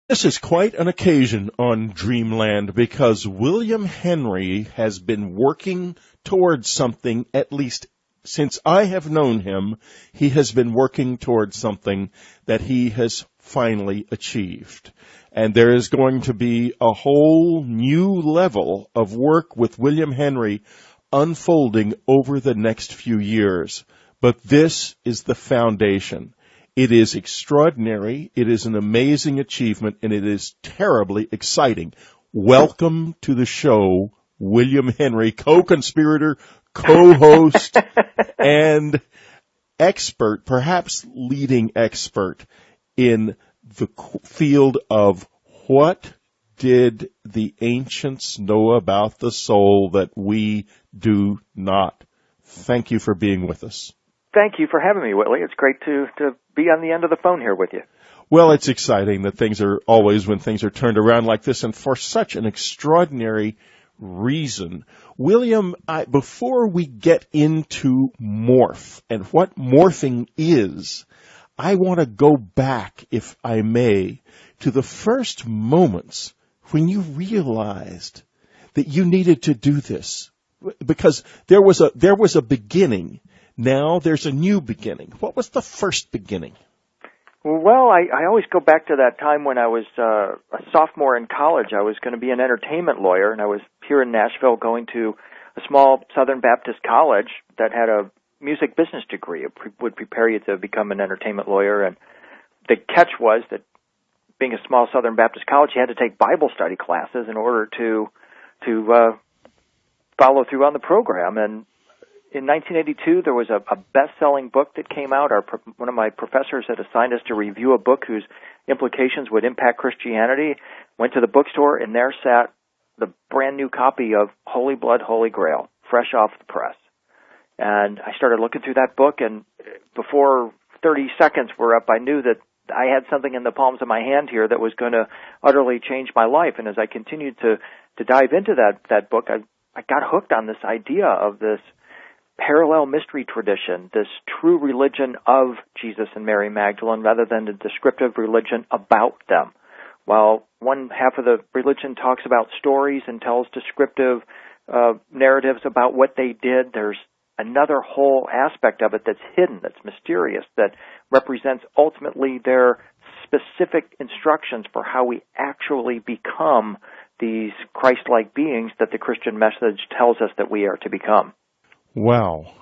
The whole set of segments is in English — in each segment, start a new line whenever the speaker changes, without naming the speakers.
This is quite an occasion on Dreamland because William Henry has been working towards something, at least since I have known him. He has been working towards something that he has finally achieved. And there is going to be a whole new level of work with William Henry unfolding over the next few years. But this is the foundation. It is extraordinary, it is an amazing achievement, and it is terribly exciting. Welcome to the show, William Henry, co-conspirator, co-host, and expert, perhaps leading expert in the field of what did the ancients know about the soul that we do not. Thank you for being with us.
Thank you for having me, Whitley. It's great to be on the end of the phone here with you.
Well, it's exciting that things are always when things are turned around like this, and for such an extraordinary reason. William, before we get into morph and what morphing is, I want to go back, if I may, to the first moments when you realized that you needed to do this, because there was a beginning. Now there's a new beginning. What was the first beginning?
Well, I always go back to that time when I was a sophomore in college. I was going to be an entertainment lawyer, and I was here in Nashville going to a small Southern Baptist college that had a music business degree. It would prepare you to become an entertainment lawyer. And the catch was that being a small Southern Baptist college, you had to take Bible study classes in order to follow through on the program. And in 1982, there was a best-selling book that came out. One of my professors had assigned us to review a book whose implications would impact Christianity. Went to the bookstore, and there sat the brand-new copy of Holy Blood, Holy Grail, fresh off the press. And I started looking through that book, and before 30 seconds were up, I knew that I had something in the palms of my hand here that was going to utterly change my life. And as I continued to dive into that book, I got hooked on this idea of this parallel mystery tradition, this true religion of Jesus and Mary Magdalene rather than the descriptive religion about them. While one half of the religion talks about stories and tells descriptive narratives about what they did, there's another whole aspect of it that's hidden, that's mysterious, that represents ultimately their specific instructions for how we actually become these Christ-like beings that the Christian message tells us that we are to become.
Wow.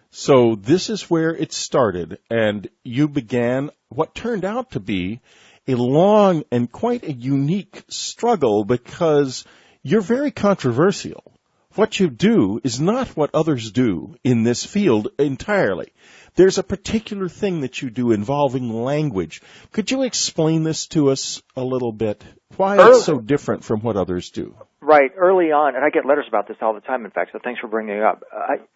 So this is where it started, and you began what turned out to be a long and quite a unique struggle because you're very controversial. What you do is not what others do in this field entirely. There's a particular thing that you do involving language. Could you explain this to us a little bit? Why it's so different from what others do?
Right. Early on, and I get letters about this all the time, in fact, so thanks for bringing it up.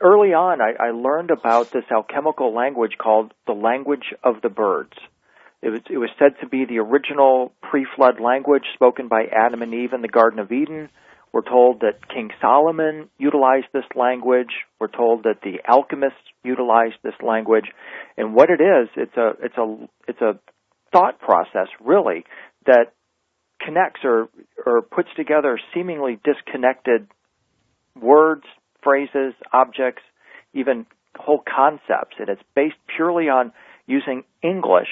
Early on, I learned about this alchemical language called the language of the birds. It was said to be the original pre-flood language spoken by Adam and Eve in the Garden of Eden. We're told that King Solomon utilized this language. We're told that the alchemists utilized this language. And what it is, it's a thought process, really, that connects or puts together seemingly disconnected words, phrases, objects, even whole concepts. And it's based purely on using English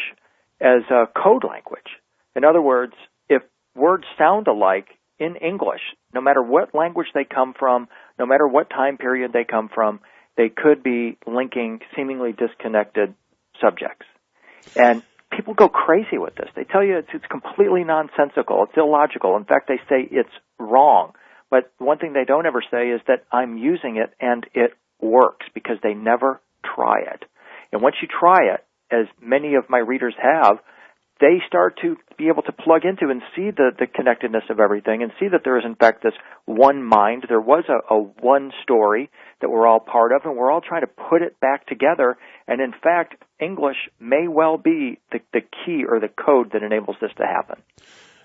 as a code language. In other words, if words sound alike in English, no matter what language they come from, no matter what time period they come from, they could be linking seemingly disconnected subjects. And people go crazy with this. They tell you it's completely nonsensical, it's illogical. In fact, they say it's wrong. But one thing they don't ever say is that I'm using it and it works, because they never try it. And once you try it, as many of my readers have, they start to be able to plug into and see the connectedness of everything and see that there is, in fact, this one mind. There was a one story that we're all part of, and we're all trying to put it back together. And, in fact, English may well be the key or the code that enables this to happen.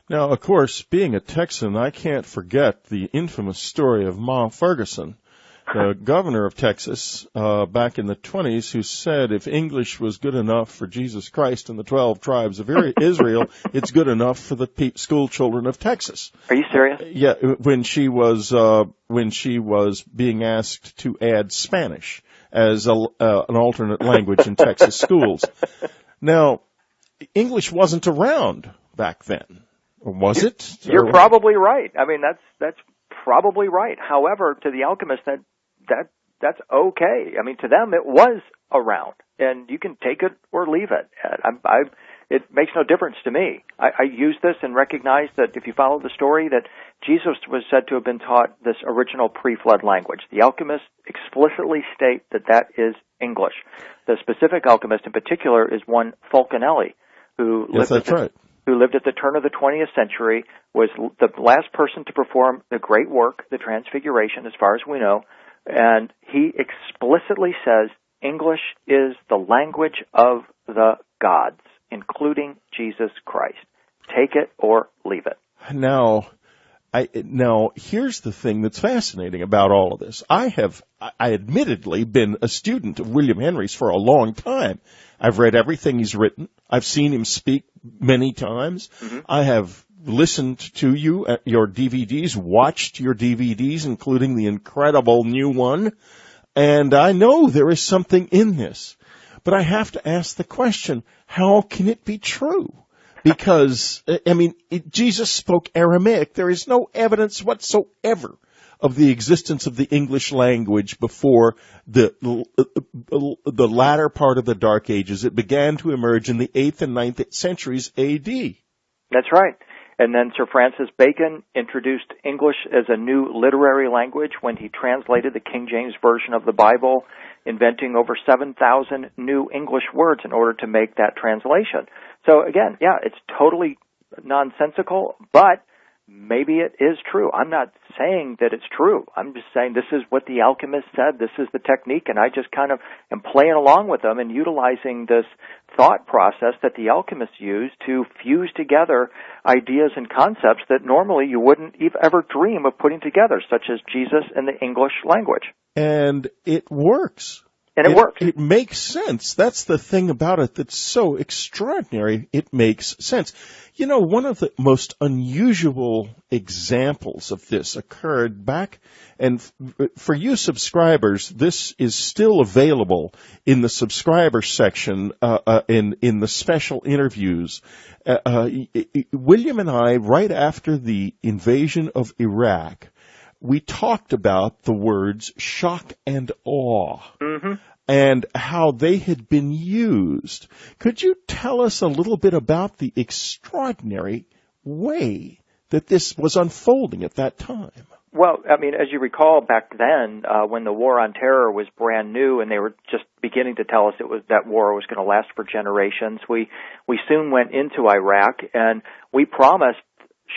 Now, of course, being a Texan, I can't forget the infamous story of Ma Ferguson. the governor of Texas back in the 20s who said if English was good enough for Jesus Christ and the 12 tribes of Israel, it's good enough for the school children of Texas.
Are you serious?
Yeah, when she was being asked to add Spanish as an alternate language in Texas schools. Now, English wasn't around back then, or was it?
You're probably right. I mean, that's probably right. However, to the alchemist, that's okay. I mean, to them, it was around, and you can take it or leave it. It makes no difference to me. I use this and recognize that if you follow the story, that Jesus was said to have been taught this original pre-flood language. The alchemists explicitly state that is English. The specific alchemist in particular is one Fulcanelli, who lived at the turn of the 20th century, was the last person to perform the great work, the Transfiguration, as far as we know, and he explicitly says English is the language of the gods, including Jesus Christ. Take it or leave it.
Now, here's the thing that's fascinating about all of this. I admittedly been a student of William Henry's for a long time. I've read everything he's written. I've seen him speak many times. Mm-hmm. I have listened to your DVDs, watched your DVDs, including the incredible new one, and I know there is something in this. But I have to ask the question, how can it be true? Because, Jesus spoke Aramaic. There is no evidence whatsoever of the existence of the English language before the latter part of the Dark Ages. It began to emerge in the 8th and 9th centuries A.D.
That's right. And then Sir Francis Bacon introduced English as a new literary language when he translated the King James Version of the Bible, inventing over 7,000 new English words in order to make that translation. So again, yeah, it's totally nonsensical, but maybe it is true. I'm not saying that it's true. I'm just saying this is what the alchemist said. This is the technique, and I just kind of am playing along with them and utilizing this thought process that the alchemists use to fuse together ideas and concepts that normally you wouldn't ever dream of putting together, such as Jesus and the English language.
And it works.
And it works.
It makes sense. That's the thing about it that's so extraordinary. It makes sense. You know, one of the most unusual examples of this occurred back, and for you subscribers, this is still available in the subscriber section in the special interviews. William and I, right after the invasion of Iraq, we talked about the words shock and awe. Mm-hmm. And how they had been used. Could you tell us a little bit about the extraordinary way that this was unfolding at that time?
Well, I mean, as you recall, back then, when the War on Terror was brand new and they were just beginning to tell us that war was going to last for generations, we soon went into Iraq and we promised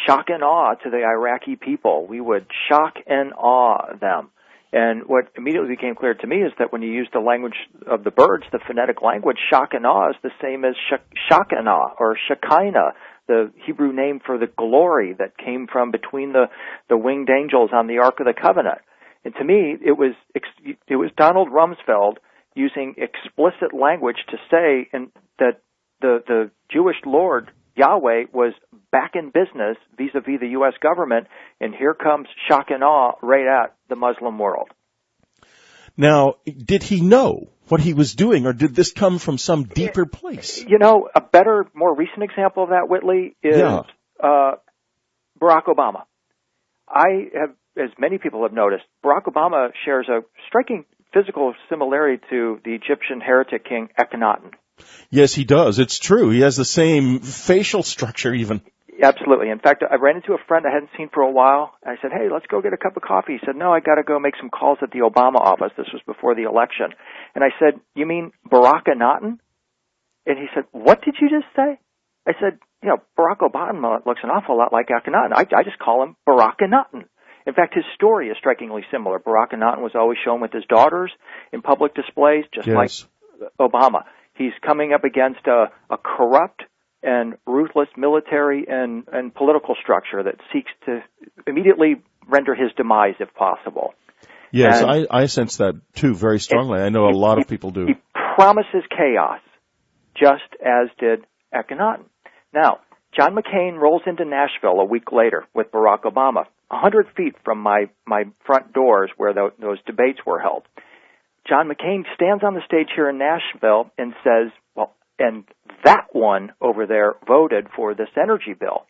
shock and awe to the Iraqi people. We would shock and awe them. And what immediately became clear to me is that when you use the language of the birds, the phonetic language, shock and awe is the same as Shekinah or Shekinah, the Hebrew name for the glory that came from between the winged angels on the Ark of the Covenant. And to me, it was Donald Rumsfeld using explicit language to say that the Jewish Lord Yahweh was back in business vis-a-vis the U.S. government, and here comes shock and awe right at the Muslim world.
Now, did he know what he was doing, or did this come from some deeper place?
You know, a better, more recent example of that, Whitley, is Barack Obama. I have, as many people have noticed, Barack Obama shares a striking physical similarity to the Egyptian heretic king Akhenaten.
Yes, he does. It's true. He has the same facial structure even.
Absolutely. In fact, I ran into a friend I hadn't seen for a while. I said, hey, let's go get a cup of coffee. He said, no, I got to go make some calls at the Obama office. This was before the election. And I said, you mean Barack Akhenaten? And he said, what did you just say? I said, you know, Barack Obama looks an awful lot like Akhenaten. I just call him Barack Akhenaten. In fact, his story is strikingly similar. Barack Akhenaten was always shown with his daughters in public displays, just like Obama. He's coming up against a corrupt and ruthless military and political structure that seeks to immediately render his demise if possible.
Yes, I sense that too very strongly. I know a lot of people do.
He promises chaos, just as did Akhenaten. Now, John McCain rolls into Nashville a week later with Barack Obama, 100 feet from my front doors where those debates were held. John McCain stands on the stage here in Nashville and says, well, and that one over there voted for this energy bill.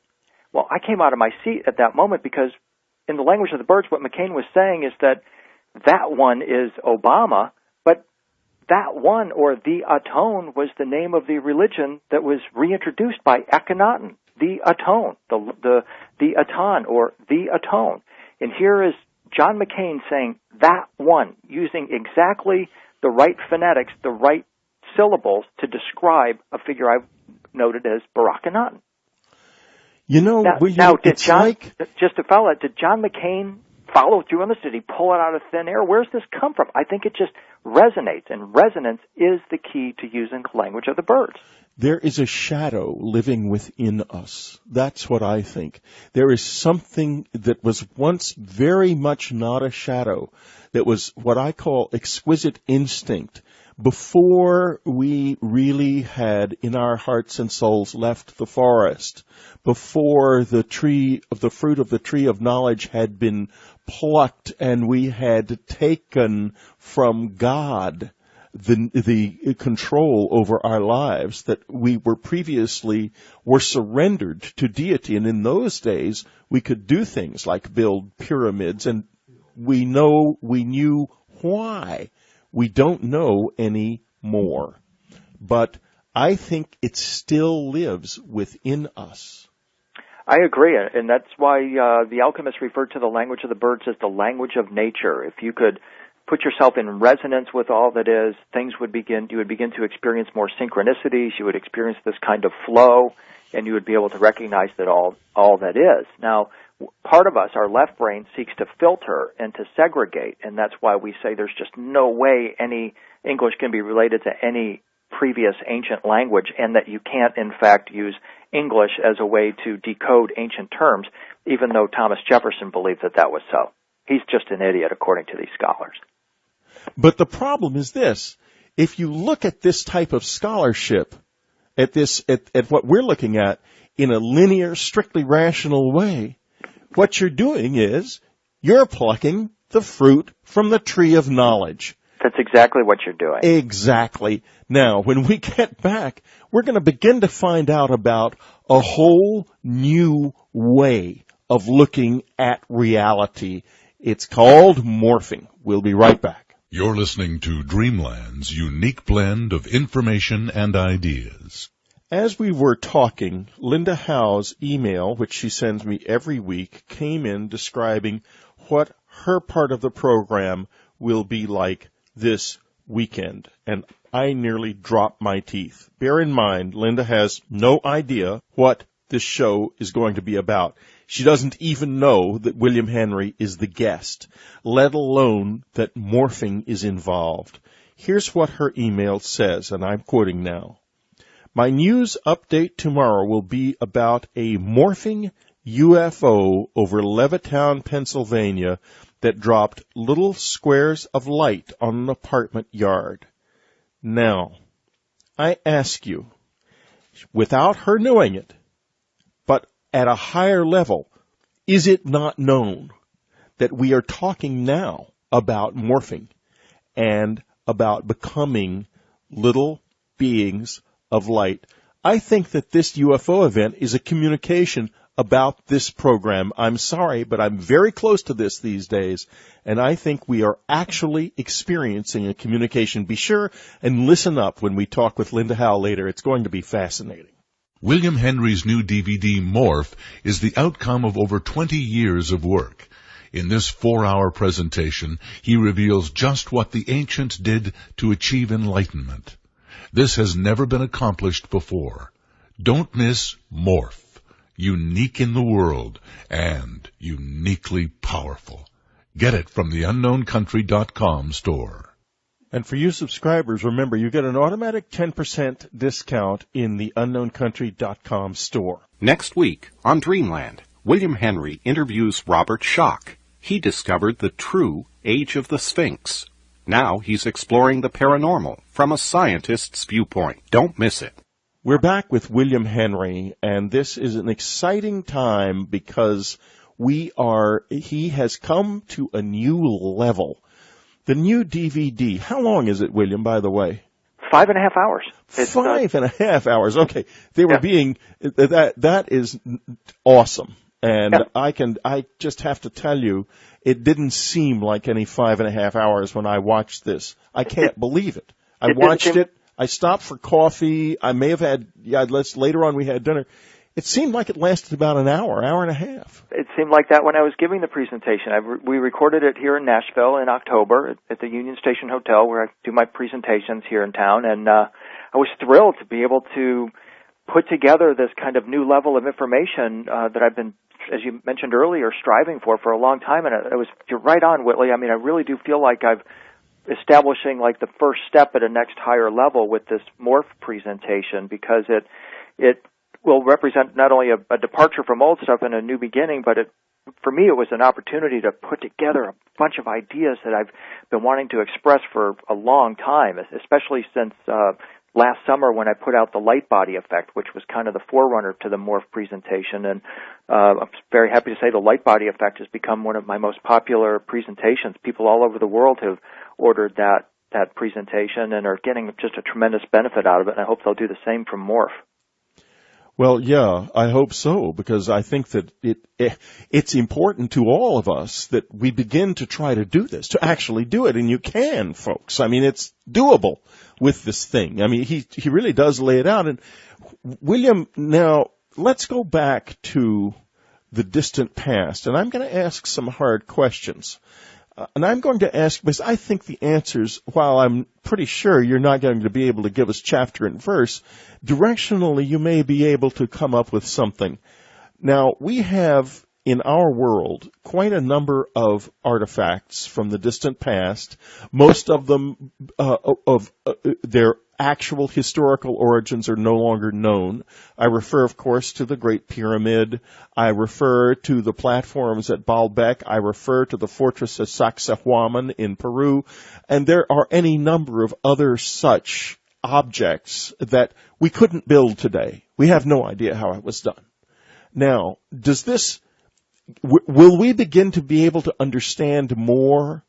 Well, I came out of my seat at that moment because in the language of the birds, what McCain was saying is that one is Obama, but that one, or the Atone, was the name of the religion that was reintroduced by Akhenaten, the Atone, the Aton, or the Atone. And here is John McCain saying that one, using exactly the right phonetics, the right syllables to describe a figure I've noted as Barack Akhenaten.
You know,
just to follow it, did John McCain follow through on this? Did he pull it out of thin air? Where's this come from? I think it just resonates, and resonance is the key to using the language of the birds.
There is a shadow living within us. That's what I think. There is something that was once very much not a shadow, that was what I call exquisite instinct. Before we really had in our hearts and souls left the forest, before the fruit of the tree of knowledge had been plucked and we had taken from God the control over our lives that we were previously were surrendered to deity. And in those days, we could do things like build pyramids, and we knew why. We don't know any more. But I think it still lives within us.
I agree, and that's why the alchemists referred to the language of the birds as the language of nature. If you could put yourself in resonance with all that is, you would begin to experience more synchronicities, you would experience this kind of flow, and you would be able to recognize that all that is. Now, part of us, our left brain, seeks to filter and to segregate, and that's why we say there's just no way any English can be related to any previous ancient language, and that you can't, in fact, use English as a way to decode ancient terms, even though Thomas Jefferson believed that was so. He's just an idiot, according to these scholars.
But the problem is this. If you look at this type of scholarship, at what we're looking at in a linear, strictly rational way, what you're doing is you're plucking the fruit from the tree of knowledge.
That's exactly what you're doing.
Exactly. Now, when we get back, we're going to begin to find out about a whole new way of looking at reality. It's called morphing. We'll be right back.
You're listening to Dreamland's unique blend of information and ideas.
As we were talking, Linda Howe's email, which she sends me every week, came in describing what her part of the program will be like this weekend. And I nearly dropped my teeth. Bear in mind, Linda has no idea what this show is going to be about. She doesn't even know that William Henry is the guest, let alone that morphing is involved. Here's what her email says, and I'm quoting now. My news update tomorrow will be about a morphing UFO over Levittown, Pennsylvania, that dropped little squares of light on an apartment yard. Now, I ask you, without her knowing it, but at a higher level, is it not known that we are talking now about morphing and about becoming little beings of light? I think that this UFO event is a communication about this program. I'm sorry, but I'm very close to this these days, and I think we are actually experiencing a communication. Be sure and listen up when we talk with Linda Howe later. It's going to be fascinating.
William Henry's new DVD, Morph, is the outcome of over 20 years of work. In this 4-hour presentation, he reveals just what the ancients did to achieve enlightenment. This has never been accomplished before. Don't miss Morph. Unique in the world and uniquely powerful. Get it from the unknowncountry.com store.
And for you subscribers, remember, you get an automatic 10% discount in the unknowncountry.com store.
Next week on Dreamland, William Henry interviews Robert Schoch. He discovered the true Age of the Sphinx. Now he's exploring the paranormal from a scientist's viewpoint. Don't miss it.
We're back with William Henry, and this is an exciting time because he has come to a new level. The new DVD, how long is it, William, by the way?
5.5 hours.
5.5 hours. Okay. They were that is awesome. And I just have to tell you, it didn't seem like any 5.5 hours when I watched this. I can't believe it. I watched it. I stopped for coffee. I may have had, later on we had dinner. It seemed like it lasted about an hour and a half.
It seemed like that when I was giving the presentation. We recorded it here in Nashville in October at the Union Station Hotel where I do my presentations here in town. And I was thrilled to be able to put together this kind of new level of information that I've been, as you mentioned earlier, striving for a long time. And you're right on, Whitley. I mean, I really do feel like I've establishing like the first step at a next higher level with this morph presentation, because it will represent not only a departure from old stuff and a new beginning, but for me it was an opportunity to put together a bunch of ideas that I've been wanting to express for a long time, especially since last summer when I put out the light body effect, which was kind of the forerunner to the morph presentation. And I'm very happy to say the light body effect has become one of my most popular presentations. People all over the world have ordered that presentation and are getting just a tremendous benefit out of it, and I hope they'll do the same from morph.
Well, yeah, I hope so, because I think that it's important to all of us that we begin to try to do this, to actually do it. And you can, folks. I mean, it's doable with this thing. I mean, he really does lay it out. And William, now let's go back to the distant past. And I'm going to ask some hard questions. And I'm going to ask, because I think the answers, while I'm pretty sure you're not going to be able to give us chapter and verse, directionally you may be able to come up with something. Now, we have in our world quite a number of artifacts from the distant past. Most of them, their actual historical origins are no longer known. I refer, of course, to the Great Pyramid. I refer to the platforms at Baalbek. I refer to the fortress of Sacsayhuaman in Peru. And there are any number of other such objects that we couldn't build today. We have no idea how it was done. Now, will we begin to be able to understand more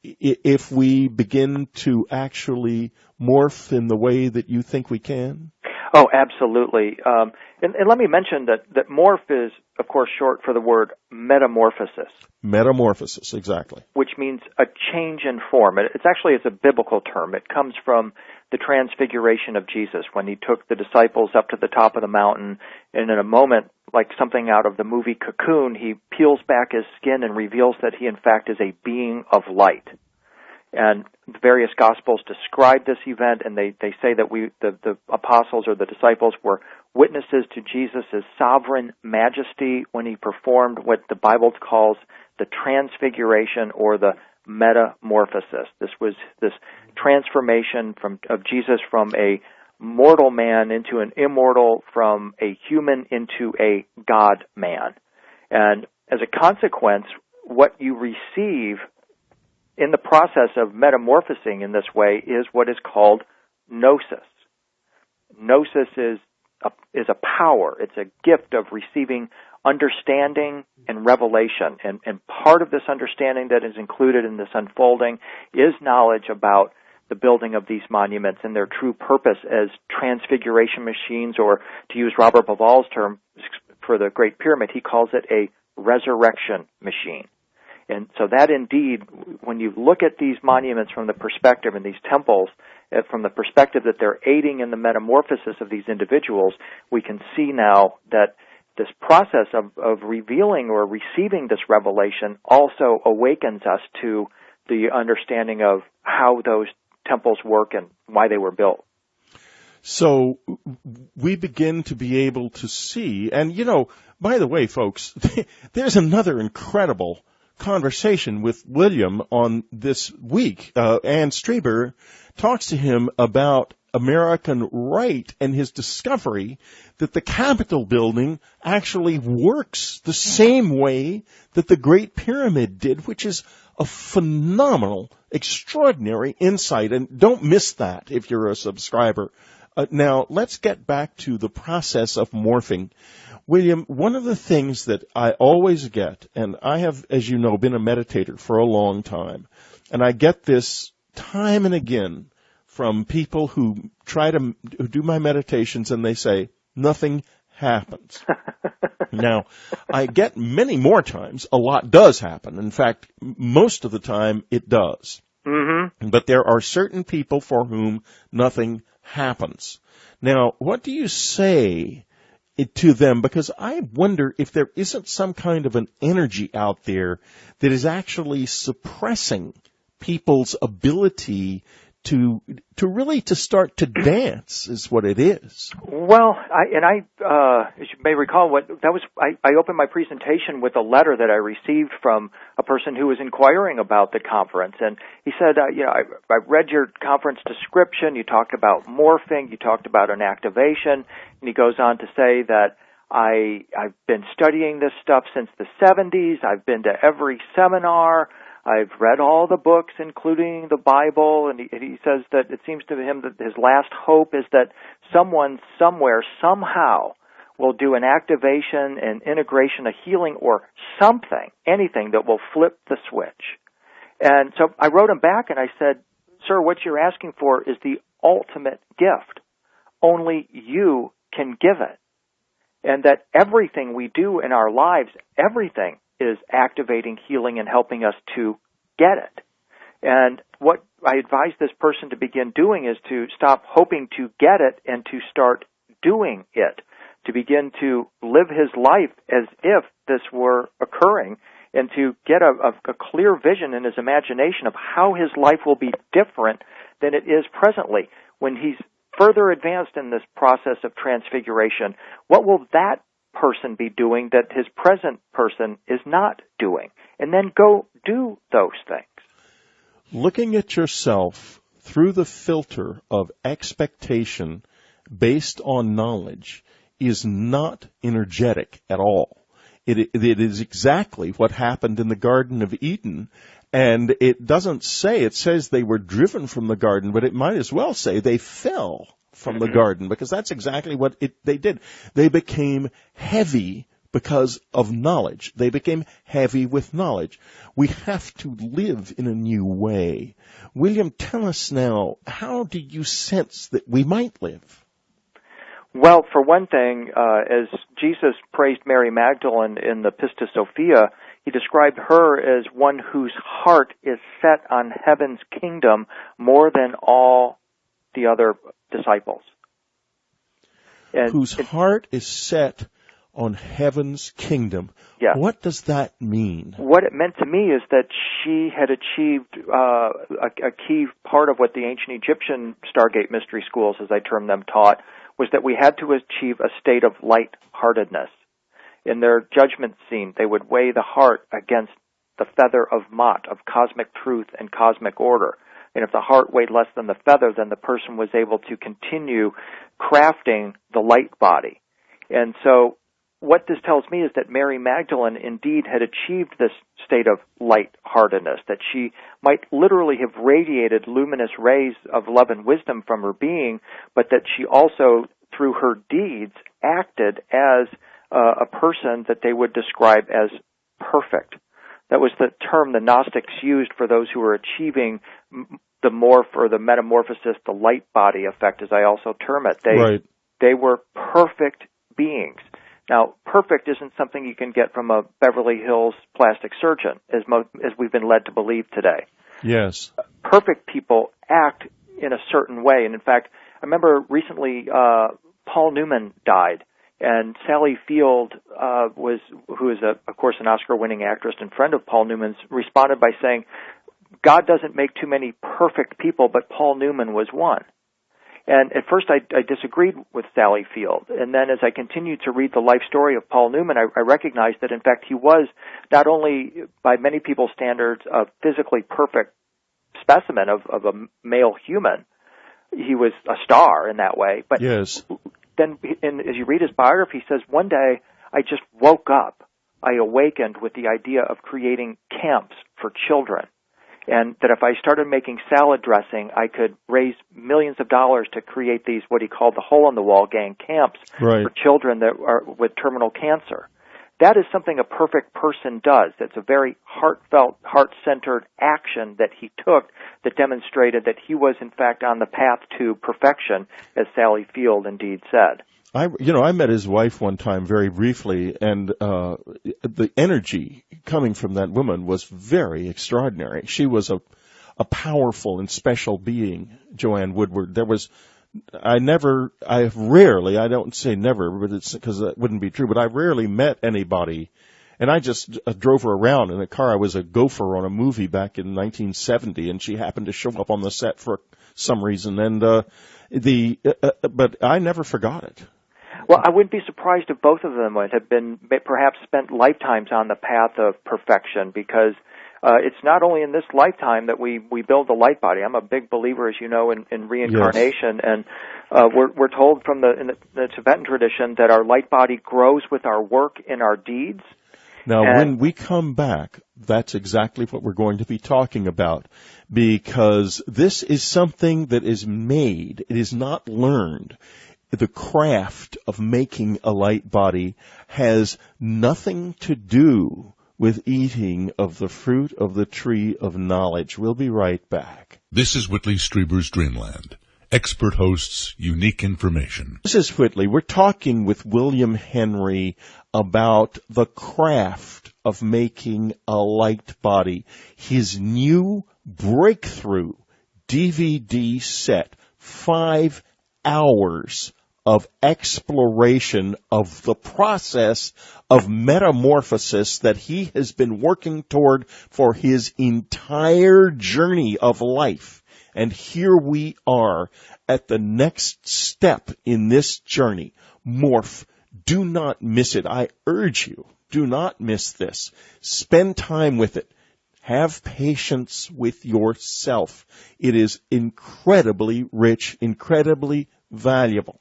if we begin to actually morph in the way that you think we can?
Oh, absolutely. And let me mention that morph is, of course, short for the word metamorphosis.
Metamorphosis, exactly.
Which means a change in form. It's a biblical term. It comes from the transfiguration of Jesus when he took the disciples up to the top of the mountain, and in a moment, like something out of the movie Cocoon, he peels back his skin and reveals that he in fact is a being of light. And the various Gospels describe this event, and they say that the apostles or the disciples were witnesses to Jesus' sovereign majesty when he performed what the Bible calls the transfiguration or the metamorphosis. This was this transformation of Jesus from a mortal man into an immortal, from a human into a God man. And as a consequence, what you receive in the process of metamorphosing in this way is what is called gnosis. Gnosis is a power. It's a gift of receiving understanding and revelation. And part of this understanding that is included in this unfolding is knowledge about the building of these monuments and their true purpose as transfiguration machines, or to use Robert Bauval's term for the Great Pyramid, he calls it a resurrection machine. And so that indeed, when you look at these monuments from the perspective, and these temples, from the perspective that they're aiding in the metamorphosis of these individuals, we can see now that this process of revealing or receiving this revelation also awakens us to the understanding of how those temples work and why they were built.
So we begin to be able to see, and by the way, folks, there's another incredible conversation with William on this week. Ann Strieber talks to him about American right and his discovery that the Capitol building actually works the same way that the Great Pyramid did, which is a phenomenal, extraordinary insight. And don't miss that if you're a subscriber. Now, let's get back to the process of morphing. William, one of the things that I always get, and I have, as you know, been a meditator for a long time, and I get this time and again from people who who do my meditations, and they say, nothing happens. Now, I get many more times, a lot does happen. In fact, most of the time it does. Mm-hmm. But there are certain people for whom nothing happens. Now, what do you say to them? Because I wonder if there isn't some kind of an energy out there that is actually suppressing people's ability to really to start to dance is what it is.
Well, as you may recall, I opened my presentation with a letter that I received from a person who was inquiring about the conference, and he said, I read your conference description. You talked about morphing. You talked about an activation, and he goes on to say that I've been studying this stuff since the 70s. I've been to every seminar. I've read all the books, including the Bible, and he says that it seems to him that his last hope is that someone, somewhere, somehow will do an activation, an integration, a healing, or something, anything that will flip the switch. And so I wrote him back and I said, sir, what you're asking for is the ultimate gift. Only you can give it. And that everything we do in our lives, everything is activating, healing, and helping us to get it. And what I advise this person to begin doing is to stop hoping to get it and to start doing it, to begin to live his life as if this were occurring, and to get a clear vision in his imagination of how his life will be different than it is presently. When he's further advanced in this process of transfiguration, what will that person be doing that his present person is not doing? And then go do those things.
Looking at yourself through the filter of expectation based on knowledge is not energetic at all. It is exactly what happened in the Garden of Eden. And it doesn't say, it says they were driven from the garden, but it might as well say they fell from the garden, because that's exactly what they did. They became heavy because of knowledge. They became heavy with knowledge. We have to live in a new way. William, tell us now, how do you sense that we might live?
Well, for one thing, as Jesus praised Mary Magdalene in the Pistis Sophia, he described her as one whose heart is set on heaven's kingdom more than all the other disciples. And
whose heart is set on heaven's kingdom.
Yeah.
What does that mean?
What it meant to me is that she had achieved a key part of what the ancient Egyptian Stargate mystery schools, as I term them, taught, was that we had to achieve a state of light-heartedness. In their judgment scene, they would weigh the heart against the feather of Ma'at, of cosmic truth and cosmic order. And if the heart weighed less than the feather, then the person was able to continue crafting the light body. And so what this tells me is that Mary Magdalene indeed had achieved this state of light-heartedness, that she might literally have radiated luminous rays of love and wisdom from her being, but that she also, through her deeds, acted as a person that they would describe as perfect. That was the term the Gnostics used for those who were achieving the morph or the metamorphosis, the light body effect, as I also term it. They were perfect beings. Now, perfect isn't something you can get from a Beverly Hills plastic surgeon, as we've been led to believe today.
Yes.
Perfect people act in a certain way. And in fact, I remember recently Paul Newman died. And Sally Field, who is, of course, an Oscar-winning actress and friend of Paul Newman's, responded by saying, God doesn't make too many perfect people, but Paul Newman was one. And at first I disagreed with Sally Field. And then as I continued to read the life story of Paul Newman, I recognized that, in fact, he was not only, by many people's standards, a physically perfect specimen of a male human, he was a star in that way. But
Yes.
then, as you read his biography, he says, one day I just woke up. I awakened with the idea of creating camps for children. And that if I started making salad dressing, I could raise millions of dollars to create these, what he called the hole-in-the-wall gang camps for children that are with terminal cancer. That is something a perfect person does. It's a very heartfelt, heart-centered action that he took that demonstrated that he was, in fact, on the path to perfection, as Sally Field indeed said.
I met his wife one time very briefly, and the energy coming from that woman was very extraordinary. She was a powerful and special being, Joanne Woodward. I don't say never, but it's because that wouldn't be true, but I rarely met anybody, and I just drove her around in a car. I was a gopher on a movie back in 1970, and she happened to show up on the set for some reason, and but I never forgot it.
Well, I wouldn't be surprised if both of them would have been perhaps spent lifetimes on the path of perfection, because it's not only in this lifetime that we build the light body. I'm a big believer, as you know, in reincarnation, yes. And we're told in the Tibetan tradition that our light body grows with our work and our deeds.
Now, when we come back, that's exactly what we're going to be talking about, because this is something that is made. It is not learned. The craft of making a light body has nothing to do with eating of the fruit of the tree of knowledge. We'll be right back.
This is Whitley Strieber's Dreamland. Expert hosts, unique information.
This is Whitley. We're talking with William Henry about the craft of making a light body. His new breakthrough DVD set, 5 hours of exploration of the process of metamorphosis that he has been working toward for his entire journey of life. And here we are at the next step in this journey. Morph. Do not miss it. I urge you, do not miss this. Spend time with it. Have patience with yourself. It is incredibly rich, incredibly valuable.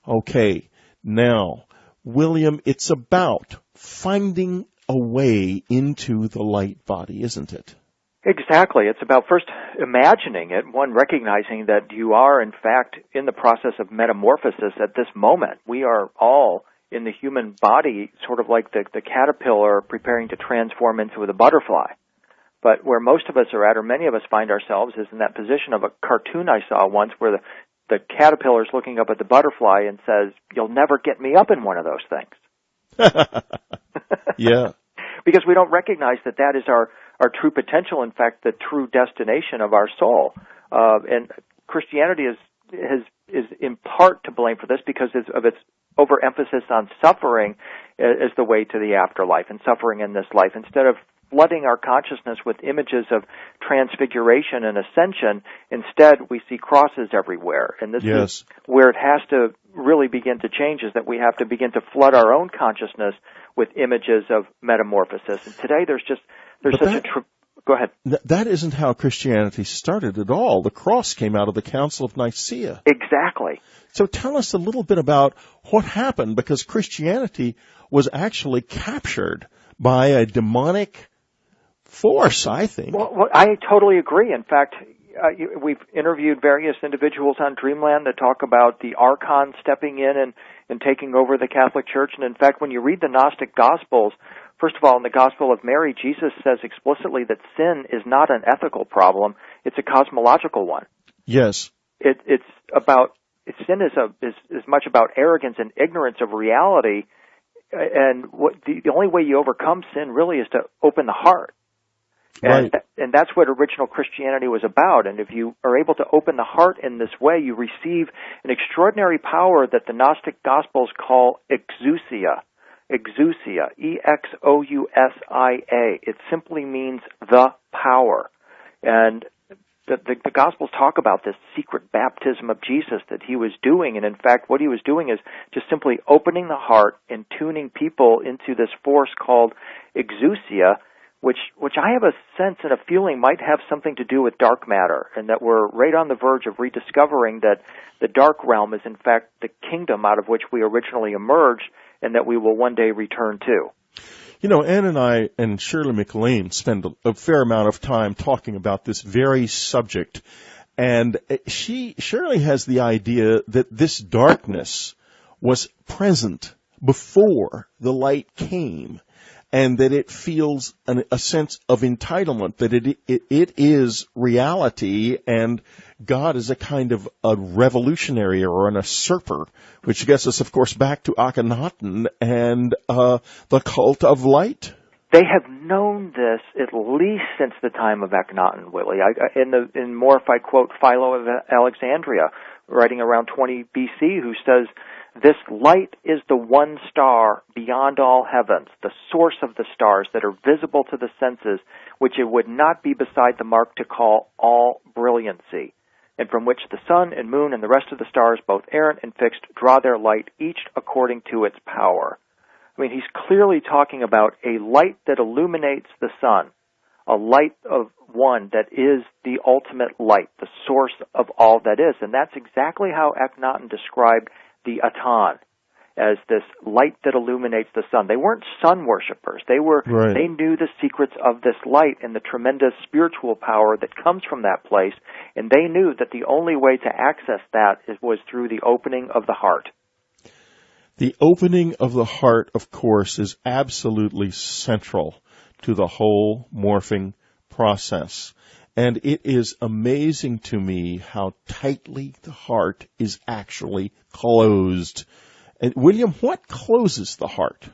Okay, now, William, it's about finding a way into the light body, isn't it?
Exactly. It's about first imagining it, one recognizing that you are, in fact, in the process of metamorphosis at this moment. We are all in the human body, sort of like the caterpillar preparing to transform into the butterfly. But where most of us are at, or many of us find ourselves, is in that position of a cartoon I saw once where the caterpillar is looking up at the butterfly and says, "You'll never get me up in one of those things."
Yeah.
Because we don't recognize that is our true potential, in fact, the true destination of our soul. And Christianity is in part to blame for this because of its overemphasis on suffering as the way to the afterlife and suffering in this life. Instead of flooding our consciousness with images of transfiguration and ascension, instead we see crosses everywhere. And this is where it has to really begin to change, is that we have to begin to flood our own consciousness with images of metamorphosis. And today Go ahead.
That isn't how Christianity started at all. The cross came out of the Council of Nicaea.
Exactly.
So tell us a little bit about what happened, because Christianity was actually captured by a demonic force, I think.
Well, I totally agree. In fact, we've interviewed various individuals on Dreamland that talk about the archon stepping in and taking over the Catholic Church. And in fact, when you read the Gnostic Gospels, first of all, in the Gospel of Mary, Jesus says explicitly that sin is not an ethical problem; it's a cosmological one.
Yes,
sin is much about arrogance and ignorance of reality, and the only way you overcome sin really is to open the heart.
Right.
And that's what original Christianity was about. And if you are able to open the heart in this way, you receive an extraordinary power that the Gnostic Gospels call exousia. Exousia, E-X-O-U-S-I-A. It simply means the power. And the Gospels talk about this secret baptism of Jesus that he was doing. And in fact, what he was doing is just simply opening the heart and tuning people into this force called exousia, which I have a sense and a feeling might have something to do with dark matter, and that we're right on the verge of rediscovering that the dark realm is in fact the kingdom out of which we originally emerged, and that we will one day return to.
You know, Ann and I and Shirley MacLaine spend a fair amount of time talking about this very subject. And Shirley has the idea that this darkness was present before the light came, and that it feels a sense of entitlement, that it is reality, and God is a kind of a revolutionary or an usurper, which gets us, of course, back to Akhenaten and the cult of light.
They have known this at least since the time of Akhenaten, Whitley. In Morph, I quote Philo of Alexandria, writing around 20 BC, who says, "This light is the one star beyond all heavens, the source of the stars that are visible to the senses, which it would not be beside the mark to call all brilliancy, and from which the sun and moon and the rest of the stars, both errant and fixed, draw their light, each according to its power." I mean, he's clearly talking about a light that illuminates the sun, a light of one that is the ultimate light, the source of all that is. And that's exactly how Akhenaten described the Atan, as this light that illuminates the sun. They weren't sun worshippers. They knew the secrets of this light and the tremendous spiritual power that comes from that place, and they knew that the only way to access that was through the opening of the heart.
The opening of the heart, of course, is absolutely central to the whole morphing process. And it is amazing to me how tightly the heart is actually closed. And William, what closes the heart?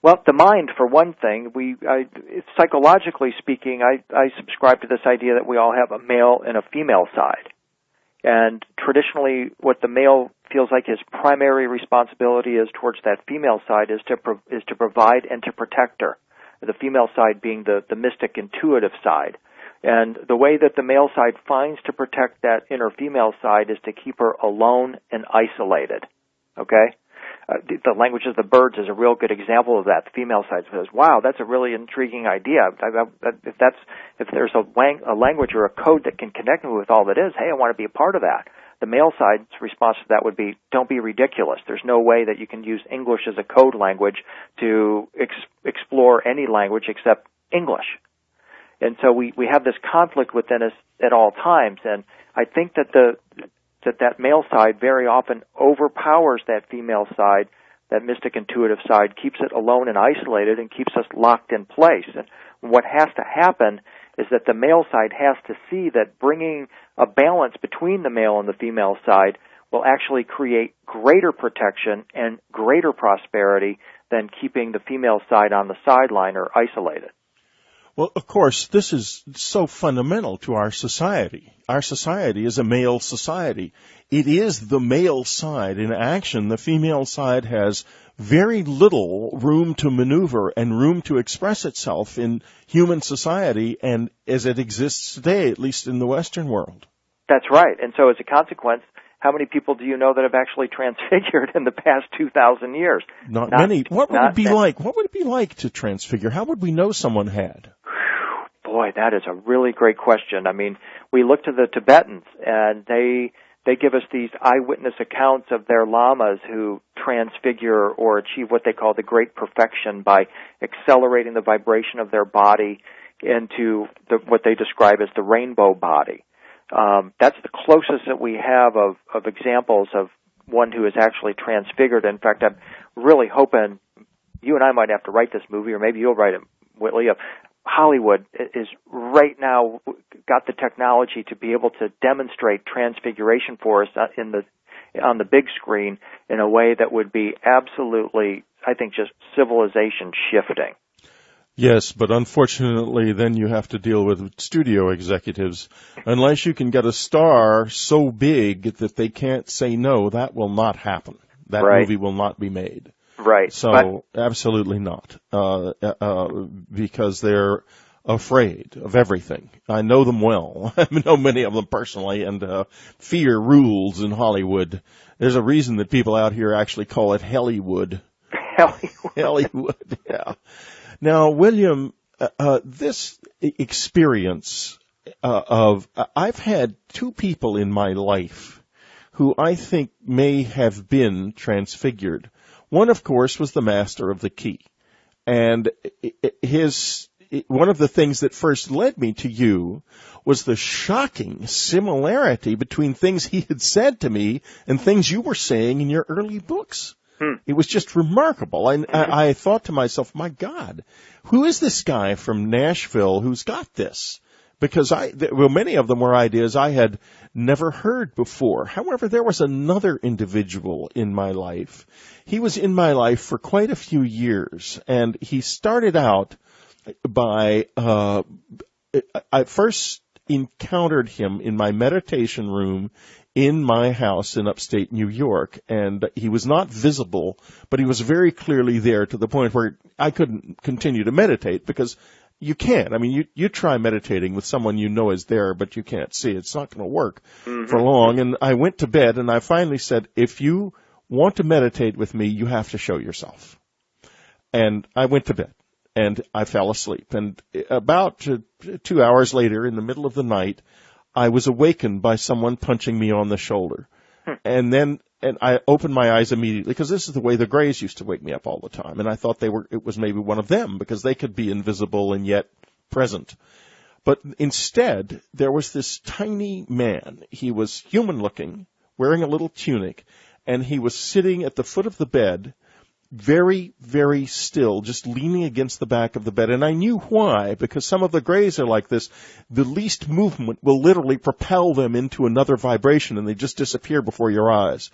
Well, the mind, for one thing. Psychologically speaking, I subscribe to this idea that we all have a male and a female side. And traditionally, what the male feels like his primary responsibility is towards that female side is to provide and to protect her. The female side being the mystic, intuitive side. And the way that the male side finds to protect that inner female side is to keep her alone and isolated. Okay? The language of the birds is a real good example of that. The female side says, "Wow, that's a really intriguing idea. If there's a language or a code that can connect me with all that is, hey, I want to be a part of that." The male side's response to that would be, "Don't be ridiculous. There's no way that you can use English as a code language to explore any language except English." And so we have this conflict within us at all times, and I think that that male side very often overpowers that female side, that mystic intuitive side, keeps it alone and isolated and keeps us locked in place. And what has to happen is that the male side has to see that bringing a balance between the male and the female side will actually create greater protection and greater prosperity than keeping the female side on the sideline or isolated.
Well, of course, this is so fundamental to our society. Our society is a male society. It is the male side in action. The female side has very little room to maneuver and room to express itself in human society and as it exists today, at least in the Western world.
That's right. And so as a consequence, how many people do you know that have actually transfigured in the past 2,000 years?
Not many. What would it be like? What would it be like to transfigure? How would we know someone had?
Boy, that is a really great question. I mean, we look to the Tibetans, and they give us these eyewitness accounts of their lamas who transfigure or achieve what they call the great perfection by accelerating the vibration of their body into what they describe as the rainbow body. That's the closest that we have of examples of one who is actually transfigured. In fact, I'm really hoping you and I might have to write this movie, or maybe you'll write it, Whitley. Hollywood is right now got the technology to be able to demonstrate transfiguration for us on the big screen in a way that would be absolutely, I think, just civilization shifting.
Yes, but unfortunately, then you have to deal with studio executives. Unless you can get a star so big that they can't say no, that will not happen. That movie will not be made.
Right.
So, absolutely not, because they're afraid of everything. I know them well. I know many of them personally, and fear rules in Hollywood. There's a reason that people out here actually call it Hellywood.
Hellywood.
Hellywood, yeah. Now, William, this experience I've had two people in my life who I think may have been transfigured. One, of course, was the master of the key. And one of the things that first led me to you was the shocking similarity between things he had said to me and things you were saying in your early books. It was just remarkable. I thought to myself, my God, who is this guy from Nashville who's got this? Because many of them were ideas I had never heard before. However, there was another individual in my life. He was in my life for quite a few years, and he started out by, I first encountered him in my meditation room in my house in upstate New York, and he was not visible, but he was very clearly there to the point where I couldn't continue to meditate because you can't. I mean, you try meditating with someone you know is there, but you can't see. It's not going to work for long. And I went to bed, and I finally said, if you want to meditate with me, you have to show yourself. And I went to bed, and I fell asleep. And about 2 hours later, in the middle of the night, I was awakened by someone punching me on the shoulder. And I opened my eyes immediately, because this is the way the Greys used to wake me up all the time. And I thought it was maybe one of them, because they could be invisible and yet present. But instead, there was this tiny man. He was human looking, wearing a little tunic, and he was sitting at the foot of the bed, very, very still, just leaning against the back of the bed. And I knew why, because some of the Greys are like this. The least movement will literally propel them into another vibration, and they just disappear before your eyes.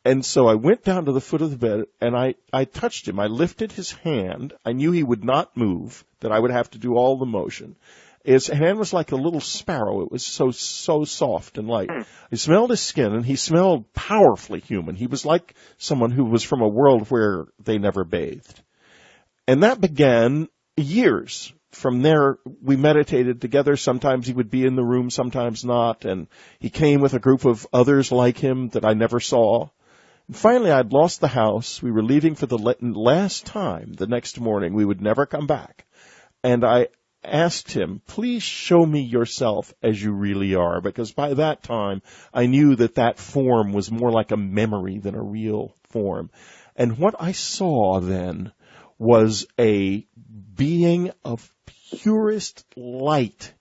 And so I went down to the foot of the bed, and I touched him. I lifted his hand. I knew he would not move, that I would have to do all the motion. His hand was like a little sparrow. It was so soft and light. I smelled his skin, and he smelled powerfully human. He was like someone who was from a world where they never bathed. And that began years. From there, we meditated together. Sometimes he would be in the room, sometimes not. And he came with a group of others like him that I never saw. And finally, I'd lost the house. We were leaving for the last time the next morning. We would never come back. And I asked him, please show me yourself as you really are, because by that time I knew that form was more like a memory than a real form. And what I saw then was a being of purest light.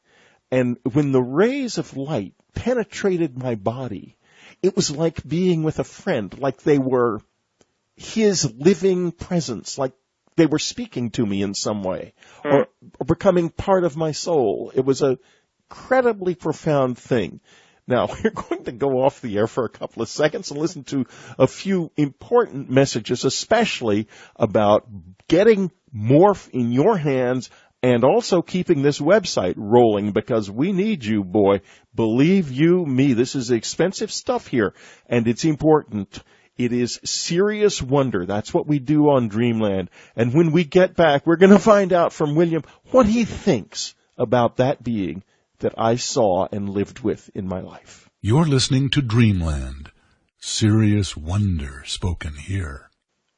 And when the rays of light penetrated my body, it was like being with a friend, like they were his living presence, like they were speaking to me in some way, or becoming part of my soul. It was a incredibly profound thing. Now, we're going to go off the air for a couple of seconds and listen to a few important messages, especially about getting Morph in your hands and also keeping this website rolling, because we need you, boy. Believe you me, this is expensive stuff here, and it's important. It is serious wonder. That's what we do on Dreamland. And when we get back, we're going to find out from William what he thinks about that being that I saw and lived with in my life.
You're listening to Dreamland. Serious wonder spoken here.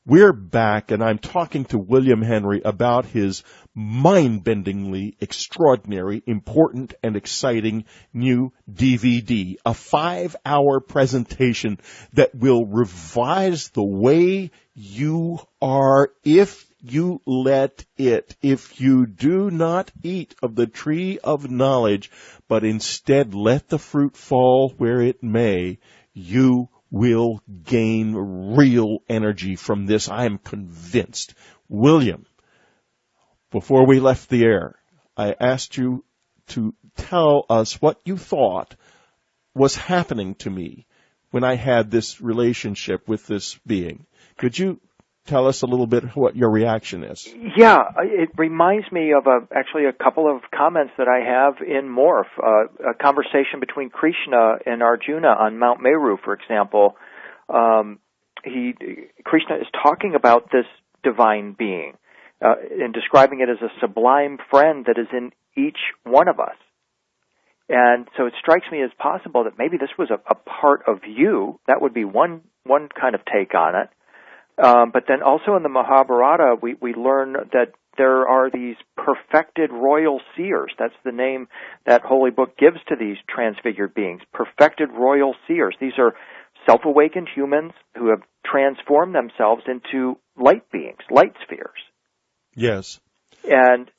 We're back, and I'm talking to William Henry about his mind-bendingly extraordinary, important, and exciting new DVD, a 5-hour presentation that will revise the way you are if you let it. If you do not eat of the tree of knowledge, but instead let the fruit fall where it may, you will gain real energy from this. I am convinced. William, before we left the air, I asked you to tell us what you thought was happening to me when I had this relationship with this being. Could you tell us a little bit what your reaction is?
Yeah, it reminds me of actually a couple of comments that I have in Morph, a conversation between Krishna and Arjuna on Mount Meru, for example. Krishna is talking about this divine being and describing it as a sublime friend that is in each one of us. And so it strikes me as possible that maybe this was a part of you. That would be one kind of take on it. But then also in the Mahabharata, we learn that there are these perfected royal seers. That's the name that Holy Book gives to these transfigured beings, perfected royal seers. These are self-awakened humans who have transformed themselves into light beings, light spheres.
Yes.
And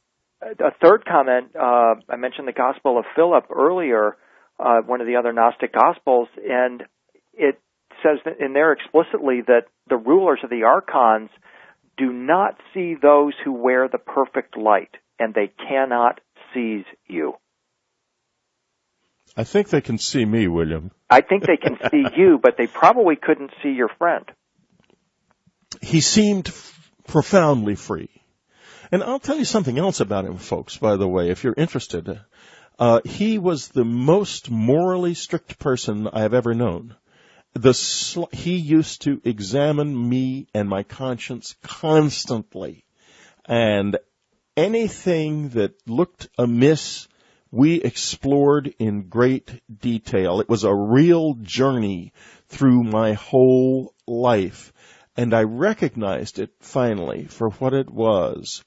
a third comment, I mentioned the Gospel of Philip earlier, one of the other Gnostic Gospels, and it says in there explicitly that the rulers of the archons do not see those who wear the perfect light, and they cannot seize you.
I think they can see me, William.
I think they can see you, but they probably couldn't see your friend.
He seemed profoundly free. And I'll tell you something else about him, folks, by the way, if you're interested. He was the most morally strict person I have ever known. He used to examine me and my conscience constantly. And anything that looked amiss, we explored in great detail. It was a real journey through my whole life. And I recognized it finally for what it was,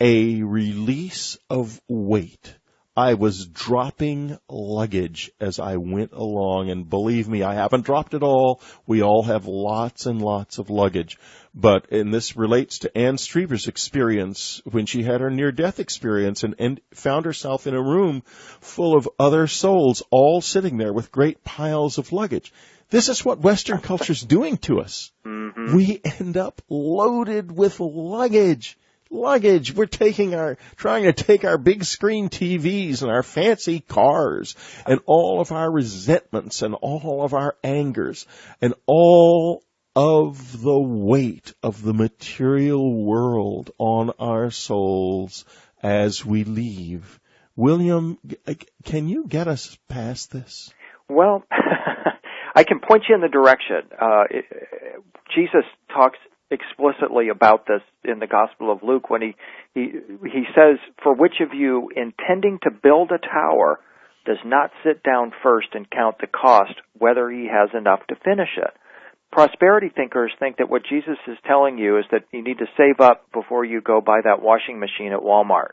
a release of weight. I was dropping luggage as I went along, and believe me, I haven't dropped it all. We all have lots and lots of luggage. And this relates to Anne Streever's experience when she had her near-death experience and found herself in a room full of other souls, all sitting there with great piles of luggage. This is what Western culture's doing to us. Mm-hmm. We end up loaded with luggage. We're trying to take our big screen TVs and our fancy cars and all of our resentments and all of our angers and all of the weight of the material world on our souls as we leave. William, can you get us past this?
Well, I can point you in the direction. Jesus talks explicitly about this in the Gospel of Luke when he says, "For which of you, intending to build a tower, does not sit down first and count the cost, whether he has enough to finish it?" Prosperity thinkers think that what Jesus is telling you is that you need to save up before you go buy that washing machine at Walmart.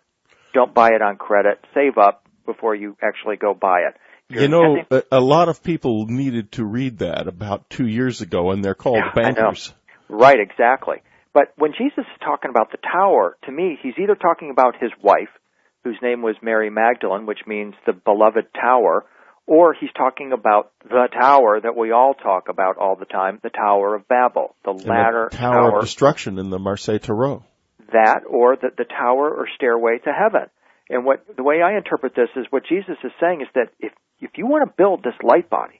Don't buy it on credit. Save up before you actually go buy it.
You know, a lot of people needed to read that about 2 years ago, and they're called bankers.
Right, exactly. But when Jesus is talking about the tower, to me, he's either talking about his wife, whose name was Mary Magdalene, which means the beloved tower, or he's talking about the tower that we all talk about all the time, the Tower of Babel, the ladder
tower of destruction in the Marseille Tarot.
That, or the tower or stairway to heaven. And the way I interpret this is what Jesus is saying is that if you want to build this light body,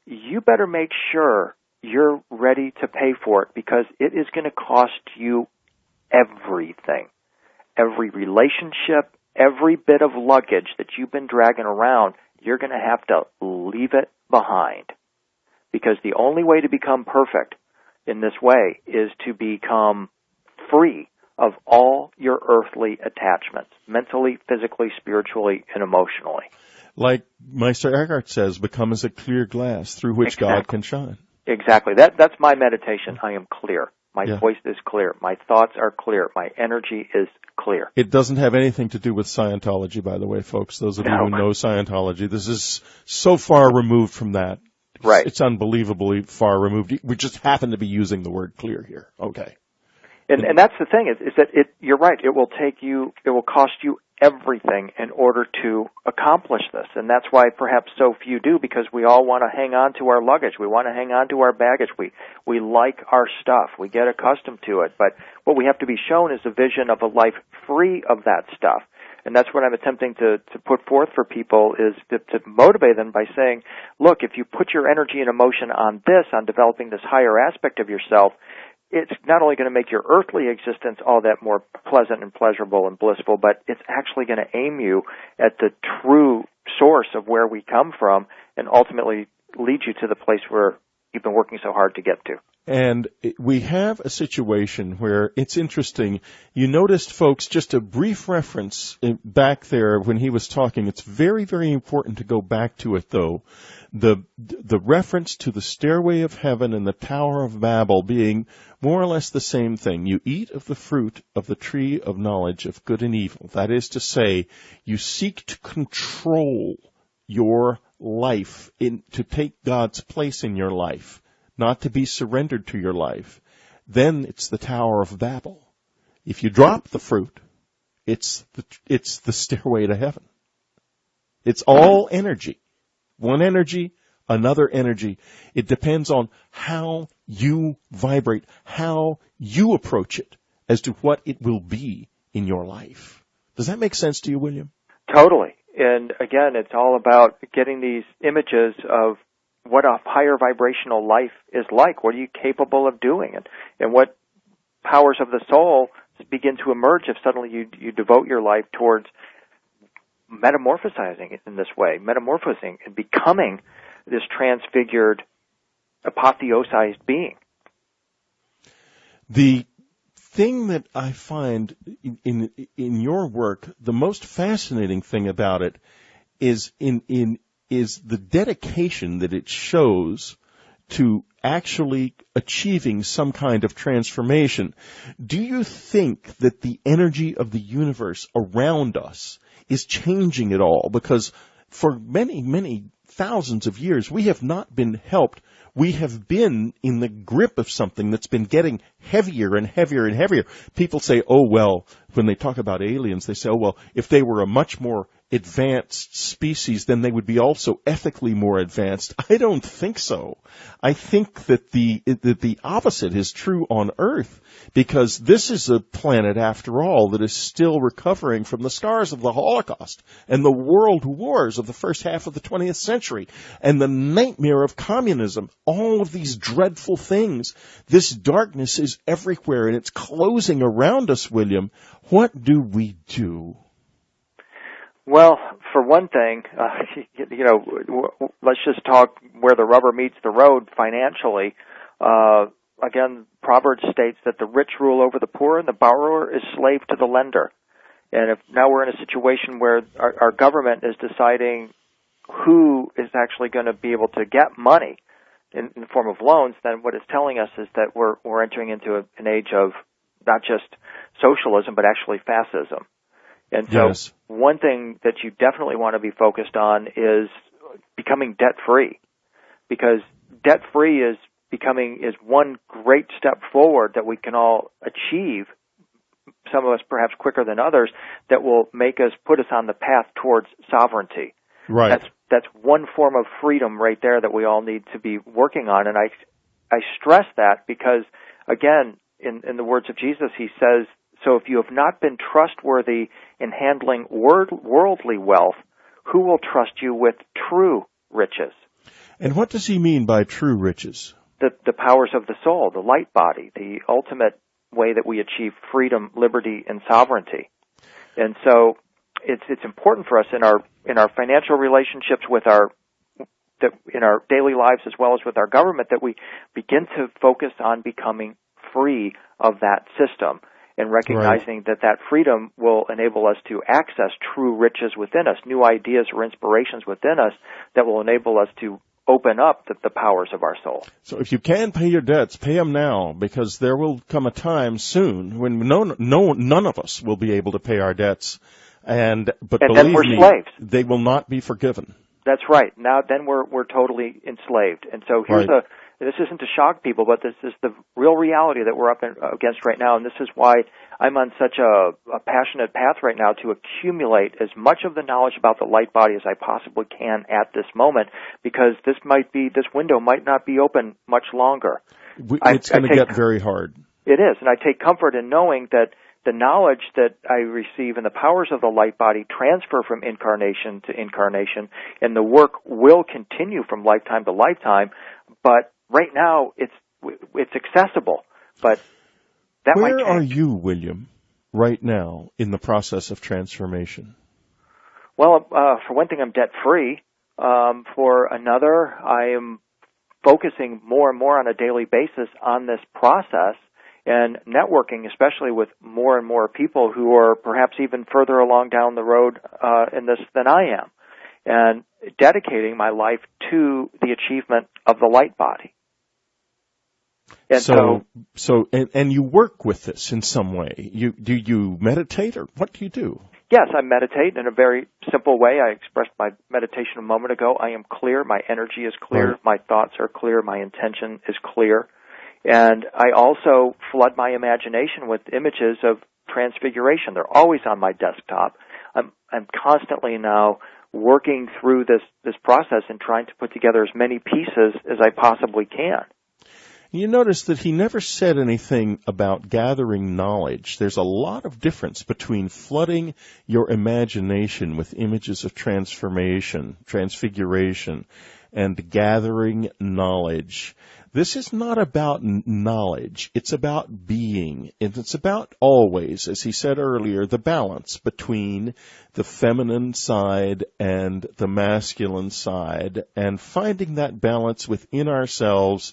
you better make sure you're ready to pay for it, because it is going to cost you everything. Every relationship, every bit of luggage that you've been dragging around, you're going to have to leave it behind. Because the only way to become perfect in this way is to become free of all your earthly attachments, mentally, physically, spiritually, and emotionally.
Like Meister Eckhart says, become as a clear glass through which God can shine.
Exactly. That's my meditation. I am clear. My voice is clear. My thoughts are clear. My energy is clear.
It doesn't have anything to do with Scientology, by the way, folks. Those of you who know Scientology, this is so far removed from that.
Right.
It's unbelievably far removed. We just happen to be using the word clear here. Okay.
And that's the thing is that you're right. It will cost you everything in order to accomplish this. And that's why perhaps so few do, because we all want to hang on to our luggage. We want to hang on to our baggage. We like our stuff. We get accustomed to it. But what we have to be shown is a vision of a life free of that stuff. And that's what I'm attempting to put forth for people, is to motivate them by saying, look, if you put your energy and emotion on developing this higher aspect of yourself, it's not only going to make your earthly existence all that more pleasant and pleasurable and blissful, but it's actually going to aim you at the true source of where we come from and ultimately lead you to the place where you've been working so hard to get to.
And we have a situation where it's interesting. You noticed, folks, just a brief reference back there when he was talking. It's very, very important to go back to it, though. The reference to the Stairway of Heaven and the Tower of Babel being more or less the same thing. You eat of the fruit of the tree of knowledge of good and evil. That is to say, you seek to control your life, to take God's place in your life, not to be surrendered to your life. Then it's the Tower of Babel. If you drop the fruit, it's the stairway to heaven. It's all energy. One energy, another energy. It depends on how you vibrate, how you approach it, as to what it will be in your life. Does that make sense to you, William?
Totally. And again, it's all about getting these images of what a higher vibrational life is like. What are you capable of doing? And what powers of the soul begin to emerge if suddenly you devote your life towards metamorphosizing it in this way, metamorphosing and becoming this transfigured, apotheosized being.
The thing that I find in your work, the most fascinating thing about it is is the dedication that it shows to actually achieving some kind of transformation. Do you think that the energy of the universe around us is changing at all? Because for many, many thousands of years, we have not been helped. We have been in the grip of something that's been getting heavier and heavier and heavier. People say, oh, well, when they talk about aliens, they say, oh, well, if they were a much more advanced species, then they would be also ethically more advanced. I don't think so. I think that the opposite is true on Earth, because this is a planet, after all, that is still recovering from the scars of the Holocaust and the world wars of the first half of the 20th century and the nightmare of communism. All of these dreadful things. This darkness is everywhere, and it's closing around us, William. What do we do?
Well, for one thing, let's just talk where the rubber meets the road financially. Again, Proverbs states that the rich rule over the poor and the borrower is slave to the lender. And if now we're in a situation where our government is deciding who is actually going to be able to get money in the form of loans, then what it's telling us is that we're entering into an age of not just socialism, but actually fascism. And so
yes.
One thing that you definitely want to be focused on is becoming debt-free, because debt-free is one great step forward that we can all achieve, some of us perhaps quicker than others, that will put us on the path towards sovereignty.
Right.
That's one form of freedom right there that we all need to be working on. And I stress that because, again, in the words of Jesus, he says, so if you have not been trustworthy in handling worldly wealth, who will trust you with true riches?
And what does he mean by true riches?
The powers of the soul, the light body, the ultimate way that we achieve freedom, liberty, and sovereignty. And so it's important for us in our financial relationships in our daily lives as well as with our government that we begin to focus on becoming free of that system, and recognizing that freedom will enable us to access true riches within us, new ideas or inspirations within us that will enable us to open up the powers of our soul.
So if you can pay your debts, pay them now, because there will come a time soon when none of us will be able to pay our debts. But believe
then we're
me,
slaves.
They will not be forgiven.
That's right. Now then we're totally enslaved. And so here's
right.
This isn't to shock people, but this is the real reality that we're up against right now, and this is why I'm on such a passionate path right now to accumulate as much of the knowledge about the light body as I possibly can at this moment, because this window might not be open much longer.
It's going to get very hard.
It is, and I take comfort in knowing that the knowledge that I receive and the powers of the light body transfer from incarnation to incarnation, and the work will continue from lifetime to lifetime, but right now, it's accessible, but that might change.
Where are you, William, right now in the process of transformation?
Well, for one thing, I'm debt-free. For another, I am focusing more and more on a daily basis on this process and networking, especially with more and more people who are perhaps even further along down the road in this than I am, and dedicating my life to the achievement of the light body. And
so you work with this in some way. Do you meditate, or what do you do?
Yes, I meditate in a very simple way. I expressed my meditation a moment ago. I am clear. My energy is clear.
Right.
My thoughts are clear. My intention is clear. And I also flood my imagination with images of transfiguration. They're always on my desktop. I'm constantly now working through this process and trying to put together as many pieces as I possibly can.
You notice that he never said anything about gathering knowledge. There's a lot of difference between flooding your imagination with images of transfiguration, and gathering knowledge. This is not about knowledge. It's about being. And it's about always, as he said earlier, the balance between the feminine side and the masculine side, and finding that balance within ourselves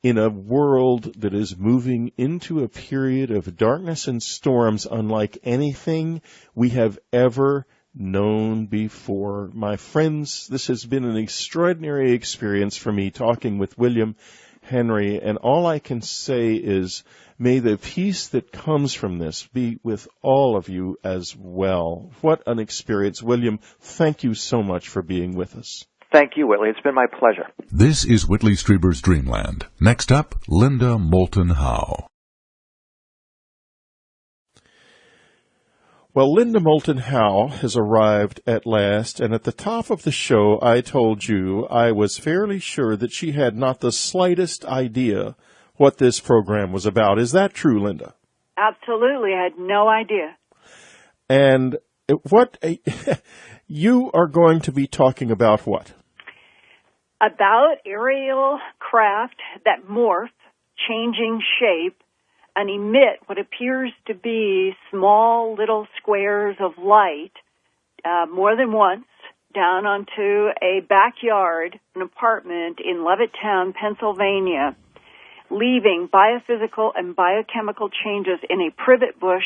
in a world that is moving into a period of darkness and storms unlike anything we have ever known before. My friends, this has been an extraordinary experience for me talking with William Henry, and all I can say is, may the peace that comes from this be with all of you as well. What an experience. William, thank you so much for being with us.
Thank you, Whitley. It's been my pleasure.
This is Whitley Strieber's Dreamland. Next up, Linda Moulton Howe.
Well, Linda Moulton Howe has arrived at last, and at the top of the show I told you I was fairly sure that she had not the slightest idea what this program was about. Is that true, Linda?
Absolutely. I had no idea.
And you are going to be talking about what?
About aerial craft that morph, changing shape, and emit what appears to be small little squares of light more than once down onto a backyard, an apartment in Levittown, Pennsylvania, leaving biophysical and biochemical changes in a privet bush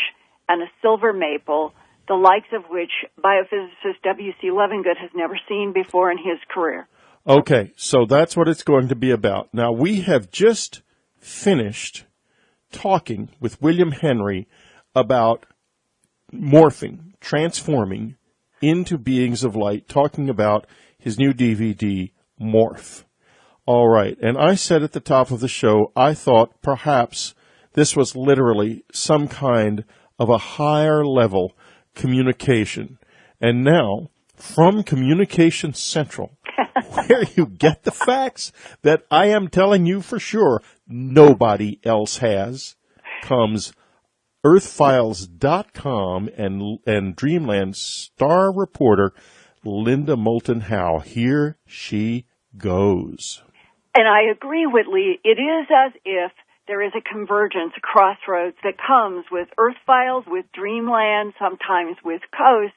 and a silver maple, the likes of which biophysicist W.C. Levengood has never seen before in his career.
Okay, so that's what it's going to be about. Now, we have just finished talking with William Henry about morphing, transforming into beings of light, talking about his new DVD, Morph. All right, and I said at the top of the show, I thought perhaps this was literally some kind of a higher level communication. And now, from Communication Central, where you get the facts that I am telling you for sure nobody else has, comes earthfiles.com and Dreamland star reporter Linda Moulton Howe. Here she goes.
And I agree, Whitley. It is as if there is a convergence, a crossroads that comes with Earth Files, with Dreamland, sometimes with Coast,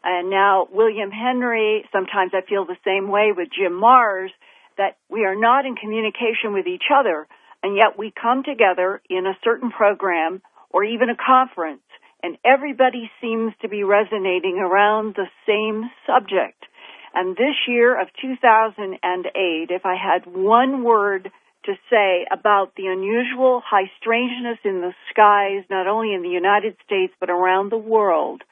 and now William Henry. Sometimes I feel the same way with Jim Mars, that we are not in communication with each other, and yet we come together in a certain program or even a conference, and everybody seems to be resonating around the same subject. And this year of 2008, if I had one word to say about the unusual high strangeness in the skies, not only in the United States but around the world,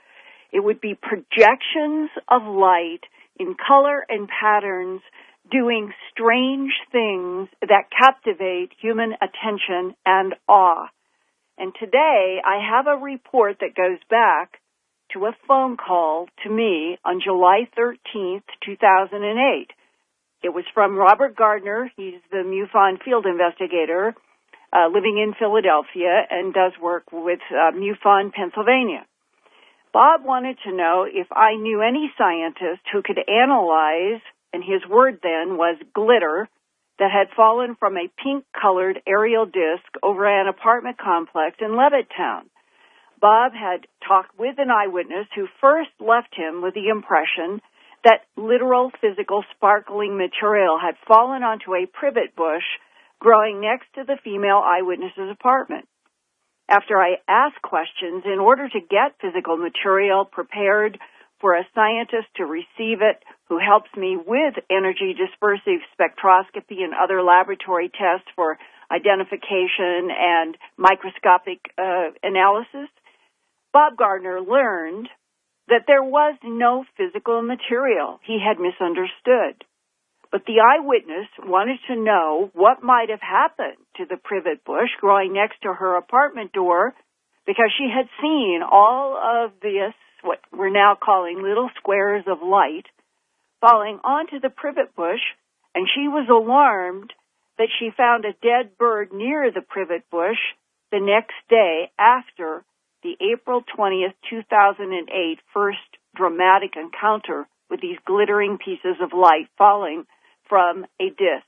it would be projections of light in color and patterns doing strange things that captivate human attention and awe. And today I have a report that goes back to a phone call to me on July 13th, 2008. It was from Robert Gardner. He's the MUFON field investigator living in Philadelphia and does work with MUFON, Pennsylvania. Bob wanted to know if I knew any scientist who could analyze, and his word then was glitter, that had fallen from a pink-colored aerial disc over an apartment complex in Levittown. Bob had talked with an eyewitness who first left him with the impression that literal, physical, sparkling material had fallen onto a privet bush growing next to the female eyewitness's apartment. After I asked questions, in order to get physical material prepared for a scientist to receive it, who helps me with energy dispersive spectroscopy and other laboratory tests for identification and microscopic analysis, Bob Gardner learned that there was no physical material. He had misunderstood. But the eyewitness wanted to know what might have happened to the privet bush growing next to her apartment door, because she had seen all of this, what we're now calling little squares of light, falling onto the privet bush, and she was alarmed that she found a dead bird near the privet bush the next day after the April 20th, 2008 first dramatic encounter with these glittering pieces of light falling from a disc.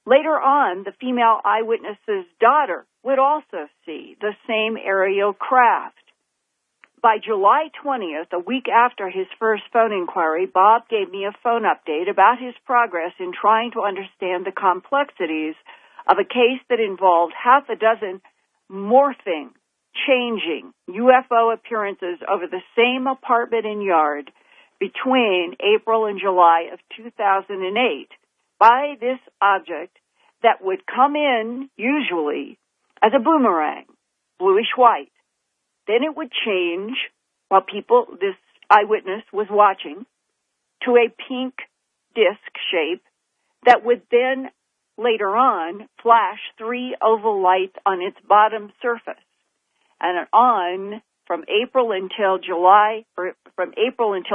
Later on, the female eyewitness's daughter would also see the same aerial craft. By July 20th, a week after his first phone inquiry, Bob gave me a phone update about his progress in trying to understand the complexities of a case that involved half a dozen morphing, changing UFO appearances over the same apartment and yard between April and July of 2008 by this object that would come in usually as a boomerang, bluish-white. Then it would change while this eyewitness was watching, to a pink disc shape that would then later on flash 3 oval lights on its bottom surface. And from April until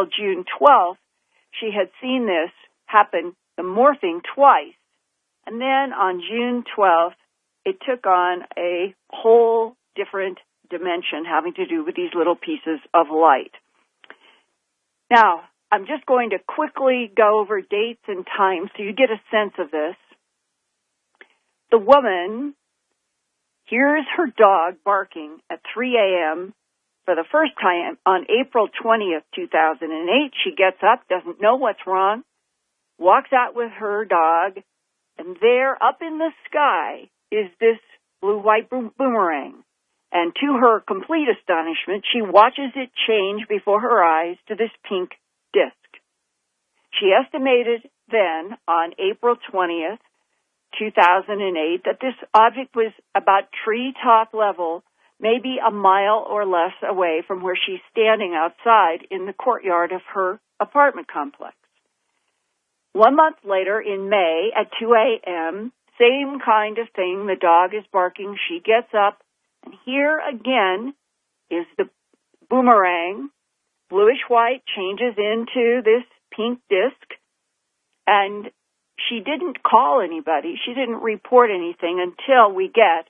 June 12th, she had seen this happen, the morphing, twice. And then on June 12th, it took on a whole different dimension having to do with these little pieces of light. Now, I'm just going to quickly go over dates and times so you get a sense of this. The woman hears her dog barking at 3 a.m. for the first time on April 20th, 2008. She gets up, doesn't know what's wrong, walks out with her dog, and there up in the sky is this blue-white boomerang. And to her complete astonishment, she watches it change before her eyes to this pink disc. She estimated then, on April 20th, 2008, that this object was about treetop level, maybe a mile or less away from where she's standing outside in the courtyard of her apartment complex. 1 month later, in May, at 2 a.m., same kind of thing. The dog is barking. She gets up. And here again is the boomerang, bluish-white, changes into this pink disc. And she didn't call anybody. She didn't report anything until we get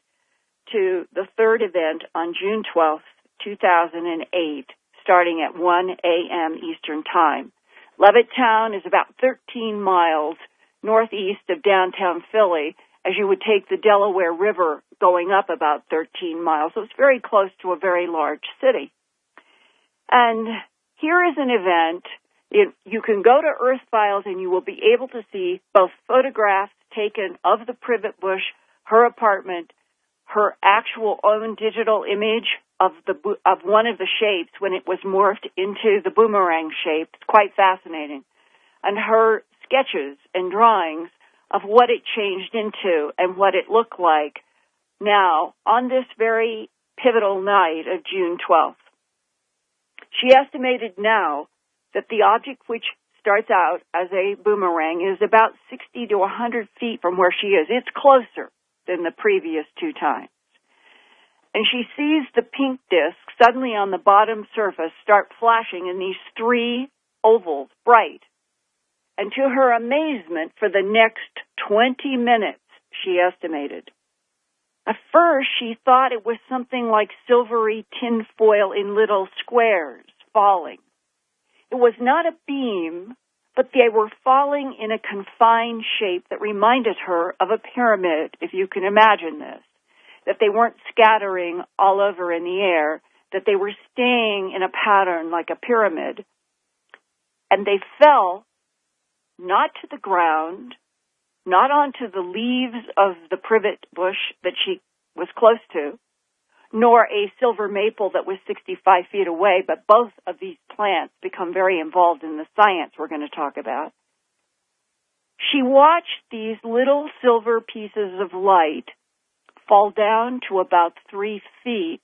to the third event on June 12th, 2008, starting at 1 a.m. Eastern Time. Levittown is about 13 miles northeast of downtown Philly, as you would take the Delaware River going up about 13 miles. So it's very close to a very large city. And here is an event. You can go to Earth Files and you will be able to see both photographs taken of the privet bush, her apartment, her actual own digital image of one of the shapes when it was morphed into the boomerang shape. It's quite fascinating. And her sketches and drawings of what it changed into and what it looked like now on this very pivotal night of June 12th. She estimated now that the object, which starts out as a boomerang, is about 60 to 100 feet from where she is. It's closer than the previous 2 times. And she sees the pink disc suddenly on the bottom surface start flashing in these 3 ovals, bright. And to her amazement, for the next 20 minutes, she estimated. At first, she thought it was something like silvery tinfoil in little squares falling. It was not a beam, but they were falling in a confined shape that reminded her of a pyramid, if you can imagine this. That they weren't scattering all over in the air, that they were staying in a pattern like a pyramid. and they fell not to the ground, not onto the leaves of the privet bush that she was close to, nor a silver maple that was 65 feet away, but both of these plants become very involved in the science we're going to talk about. She watched these little silver pieces of light fall down to about 3 feet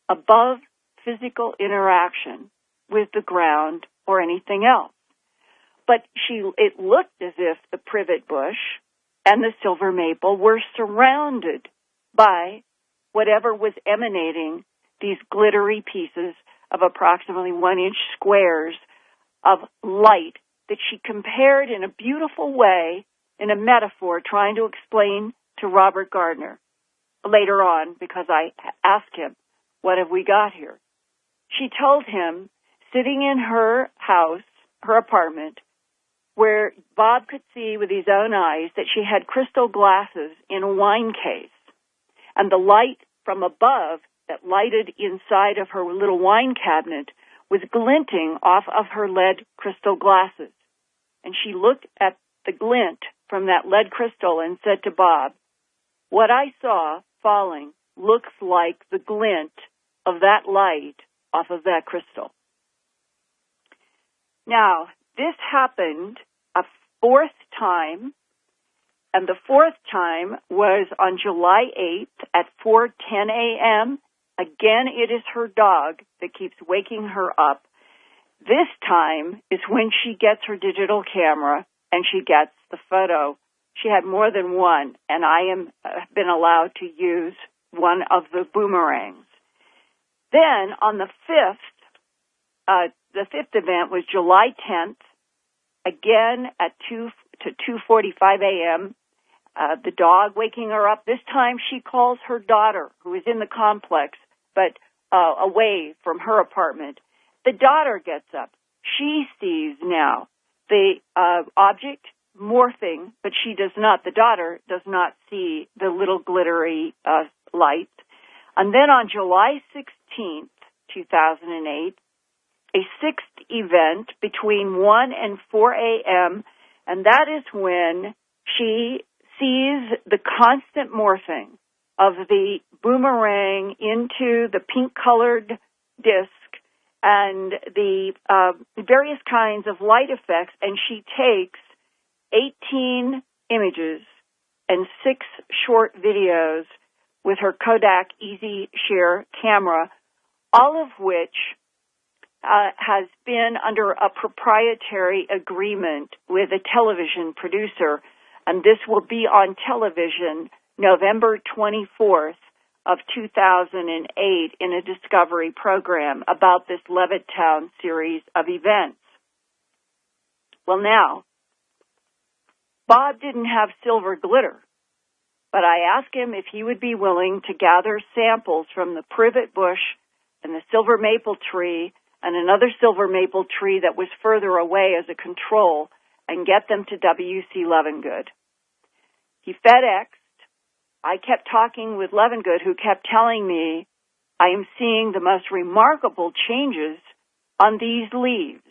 above physical interaction with the ground or anything else. But it looked as if the privet bush and the silver maple were surrounded by whatever was emanating these glittery pieces of approximately 1-inch squares of light that she compared in a beautiful way in a metaphor trying to explain to Robert Gardner later on, because I asked him, what have we got here? She told him, sitting in her house, her apartment, where Bob could see with his own eyes that she had crystal glasses in a wine case, and the light from above that lighted inside of her little wine cabinet was glinting off of her lead crystal glasses. And she looked at the glint from that lead crystal and said to Bob, what I saw falling looks like the glint of that light off of that crystal. Now, this happened a fourth time, and the fourth time was on July 8th at 4:10 a.m. Again, it is her dog that keeps waking her up. This time is when she gets her digital camera and she gets the photo. She had more than one, and I am been allowed to use one of the boomerangs. Then on the fifth event was July 10th, again at 2:45 a.m. The dog waking her up. This time she calls her daughter, who is in the complex, but away from her apartment. The daughter gets up. She sees now the object morphing, but she does not. The daughter does not see the little glittery light. And then on July 16th, 2008, a sixth event between 1 and 4 a.m., and that is when she sees the constant morphing of the boomerang into the pink-colored disc and the various kinds of light effects, and she takes 18 images and 6 short videos with her Kodak Easy Share camera, all of which has been under a proprietary agreement with a television producer, and this will be on television November 24th of 2008 in a Discovery program about this Levittown series of events. Well, now, Bob didn't have silver glitter, but I asked him if he would be willing to gather samples from the privet bush and the silver maple tree and another silver maple tree that was further away as a control and get them to W.C. Levengood. He FedExed. I kept talking with Levengood, who kept telling me, I am seeing the most remarkable changes on these leaves.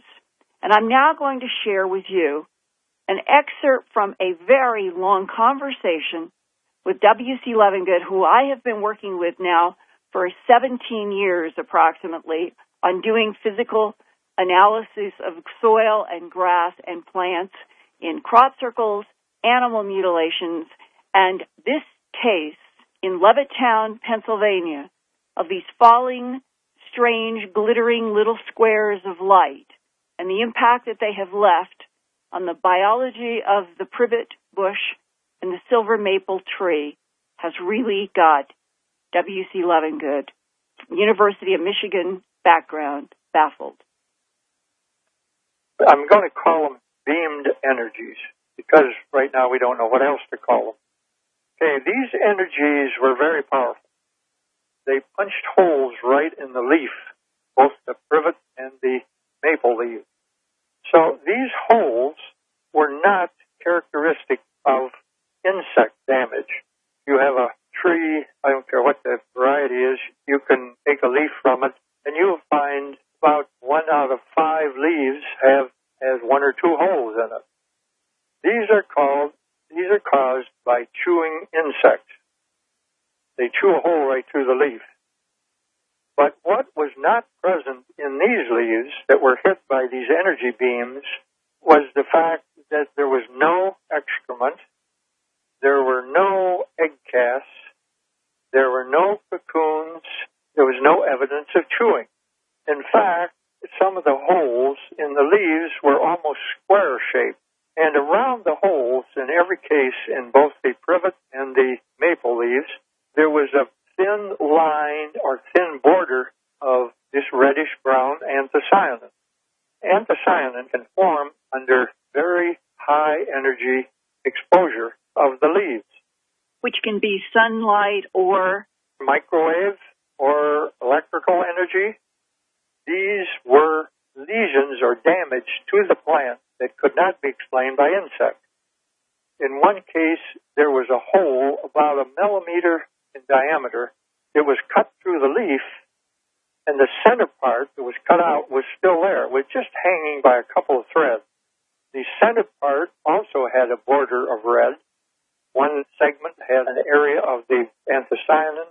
And I'm now going to share with you an excerpt from a very long conversation with W.C. Levengood, who I have been working with now for 17 years approximately on doing physical analysis of soil and grass and plants in crop circles, animal mutilations, and this case in Levittown, Pennsylvania, of these falling, strange, glittering little squares of light and the impact that they have left on the biology of the privet bush and the silver maple tree has really got W.C. Levengood, University of Michigan background, baffled.
I'm going to call them beamed energies because right now we don't know what else to call them. Okay, these energies were very powerful. They punched holes right in the leaf, both the privet and the maple leaf. So these holes were not characteristic of insect damage. You have a tree, I don't care what the variety is, you can take a leaf from it, and you'll find about 1 out of 5 leaves have one or two holes in it. These are caused by chewing insects. They chew a hole right through the leaf. But what was not present in these leaves that were hit by these energy beams was the fact that there was no excrement, there were no egg casts, there were no cocoons, there was no evidence of chewing. In fact, some of the holes in the leaves were almost square-shaped. And around the holes, in every case, in both the privet and the maple leaves, there was a thin line or thin border of this reddish-brown anthocyanin. Anthocyanin can form under very high energy exposure of the leaves.
Which can be sunlight or
microwave or electrical energy. These were lesions or damage to the plant that could not be explained by insects. In one case, there was a hole about 1 millimeter in diameter. It was cut through the leaf, and the center part that was cut out was still there. It was just hanging by a couple of threads. The center part also had a border of red. One segment had an area of the anthocyanin,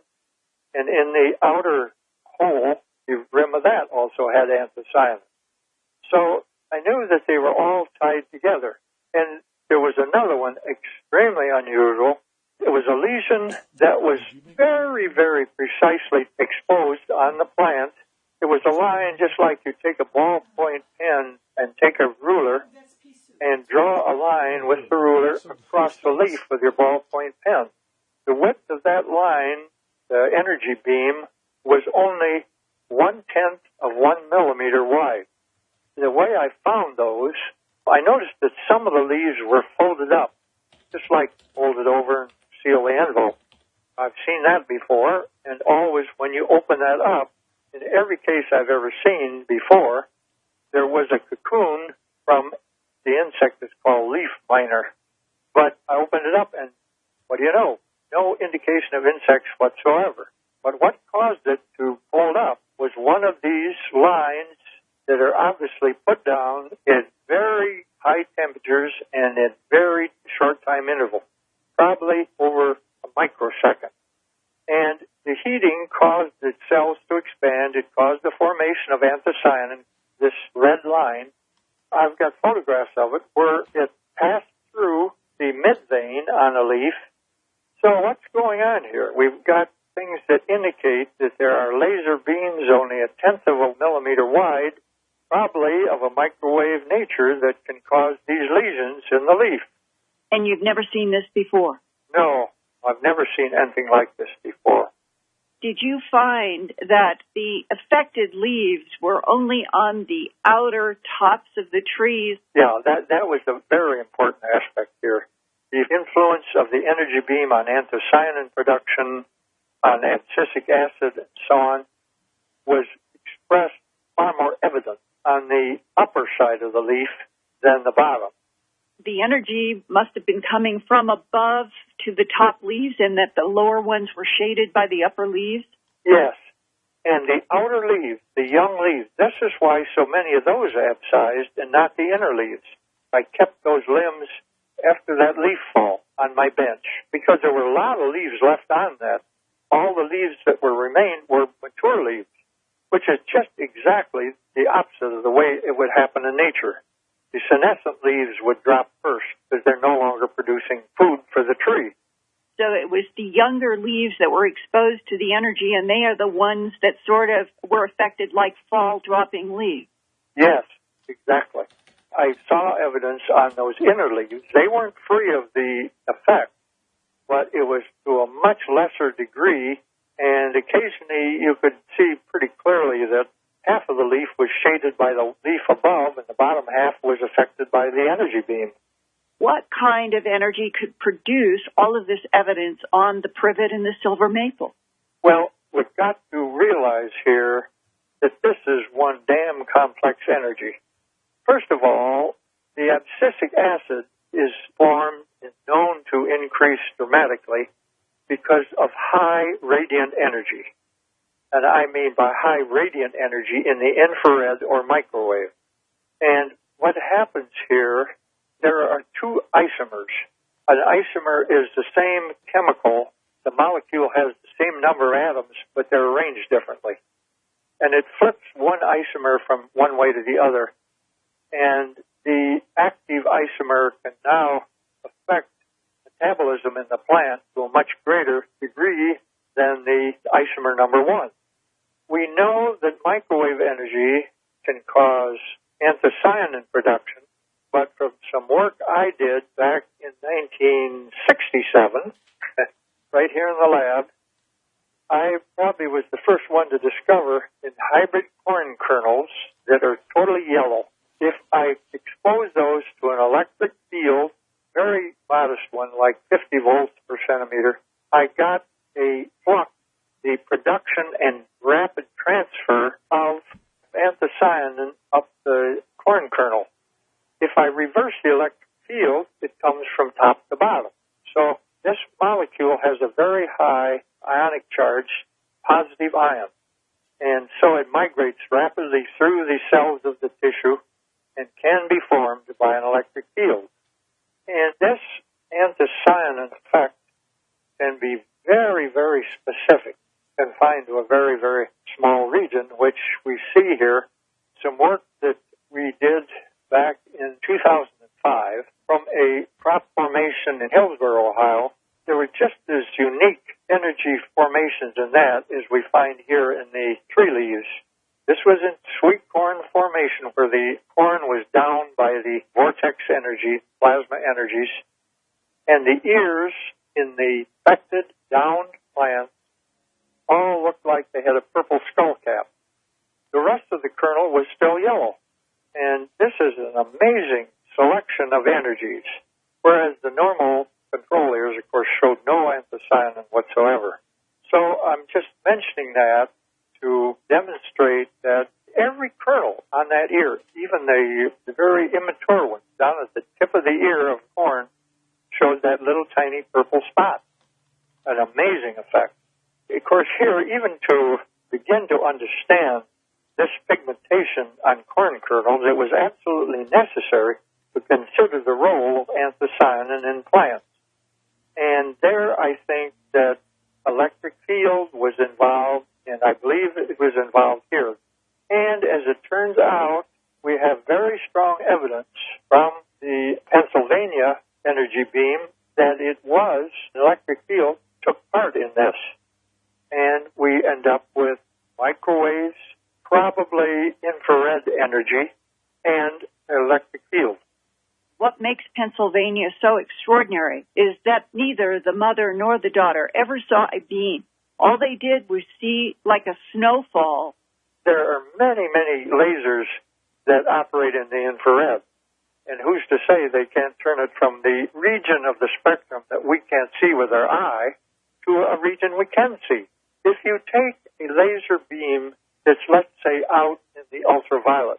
and in the outer hole, the rim of that also had anthocyanin. So I knew that they were all tied together. And there was another one, extremely unusual. It was a lesion that was very, very precisely exposed on the plant. It was a line just like you take a ballpoint pen and take a ruler and draw a line with the ruler across the leaf with your ballpoint pen. The width of that line, the energy beam, was only 1/10 of 1 millimeter wide. The way I found those, I noticed that some of the leaves were folded up, just like folded over and seal the envelope. I've seen that before, and always when you open that up, in every case I've ever seen before, there was a cocoon from the insect that's called leaf miner. But I opened it up, and what do you know? No indication of insects whatsoever. But what caused it to fold up was one of these lines that are obviously put down at very high temperatures and at very short time interval, probably over a microsecond. And the heating caused the cells to expand. It caused the formation of anthocyanin, this red line. I've got photographs of it where it passed through the midvein on a leaf. So what's going on here? We've got things that indicate that there are laser beams only 1/10 of a millimeter wide, probably of a microwave nature, that can cause these lesions in the leaf.
And you've never seen this before?
No, I've never seen anything like this before.
Did you find that the affected leaves were only on the outer tops of the trees?
Yeah, that was a very important aspect here. The influence of the energy beam on anthocyanin production, on abscisic acid, and so on, was expressed far more evident on the upper side of the leaf than the bottom.
The energy must have been coming from above to the top leaves, and that the lower ones were shaded by the upper leaves?
Yes. And the outer leaves, the young leaves, this is why so many of those abscised and not the inner leaves. I kept those limbs after that leaf fall on my bench because there were a lot of leaves left on that. All the leaves that remained were mature leaves, which is just exactly the opposite of the way it would happen in nature. The senescent leaves would drop first because they're no longer producing food for the tree.
So it was the younger leaves that were exposed to the energy, and they are the ones that sort of were affected like fall dropping leaves.
Yes, exactly. I saw evidence on those inner leaves. They weren't free of the effect, but it was to a much lesser degree, and occasionally you could see pretty clearly that half of the leaf was shaded by the leaf above, and the bottom half was affected by the energy beam.
What kind of energy could produce all of this evidence on the privet and the silver maple?
Well, we've got to realize here that this is one damn complex energy. First of all, the abscisic acid is formed and known to increase dramatically because of high radiant energy. And I mean by high radiant energy in the infrared or microwave. And what happens here, there are two isomers. An isomer is the same chemical. The molecule has the same number of atoms, but they're arranged differently. And it flips one isomer from one way to the other. And the active isomer can now affect metabolism in the plant to a much greater degree than the isomer number one. We know that microwave energy can cause anthocyanin production, but from some work I did back in 1967, right here in the lab, I probably was the first one to discover in hybrid corn kernels that are totally yellow. If I expose those to an electric field, very modest one, like 50 volts per centimeter, I got a flux, the production and rapid transfer of anthocyanin up the corn kernel. If I reverse the electric field, it comes from top to bottom. So this molecule has a very high ionic charge, positive ion. And so it migrates rapidly through the cells of the tissue and can be formed by an electric field. And this anthocyanin effect can be very, very specific, confined to a very, very small region, which we see here. Some work that we did back in 2005 from a crop formation in Hillsboro, Ohio. There were just as unique energy formations in that as we find here in the tree leaves. This was in sweet corn formation where the corn was down by the vortex energy, plasma energies, and the ears in the affected down plants all looked like they had a purple skull cap. The rest of the kernel was still yellow. And this is an amazing selection of energies, whereas the normal control ears, of course, showed no anthocyanin whatsoever. So I'm just mentioning that to demonstrate that every kernel on that ear, even the very immature ones down at the tip of the ear of corn, showed that little tiny purple spot. An amazing effect. Of course, here, even to begin to understand this pigmentation on corn kernels, it was absolutely necessary to consider the role of anthocyanin in plants. And there I think that electric field was involved, and I believe it was involved here. And as it turns out, we have very strong evidence from the Pennsylvania energy beam that it was, an electric field took part in this. And we end up with microwaves, probably infrared energy, and an electric field.
What makes Pennsylvania so extraordinary is that neither the mother nor the daughter ever saw a beam. All they did was see like a snowfall.
There are many, many lasers that operate in the infrared. And who's to say they can't turn it from the region of the spectrum that we can't see with our eye to a region we can see. If you take a laser beam that's, let's say, out in the ultraviolet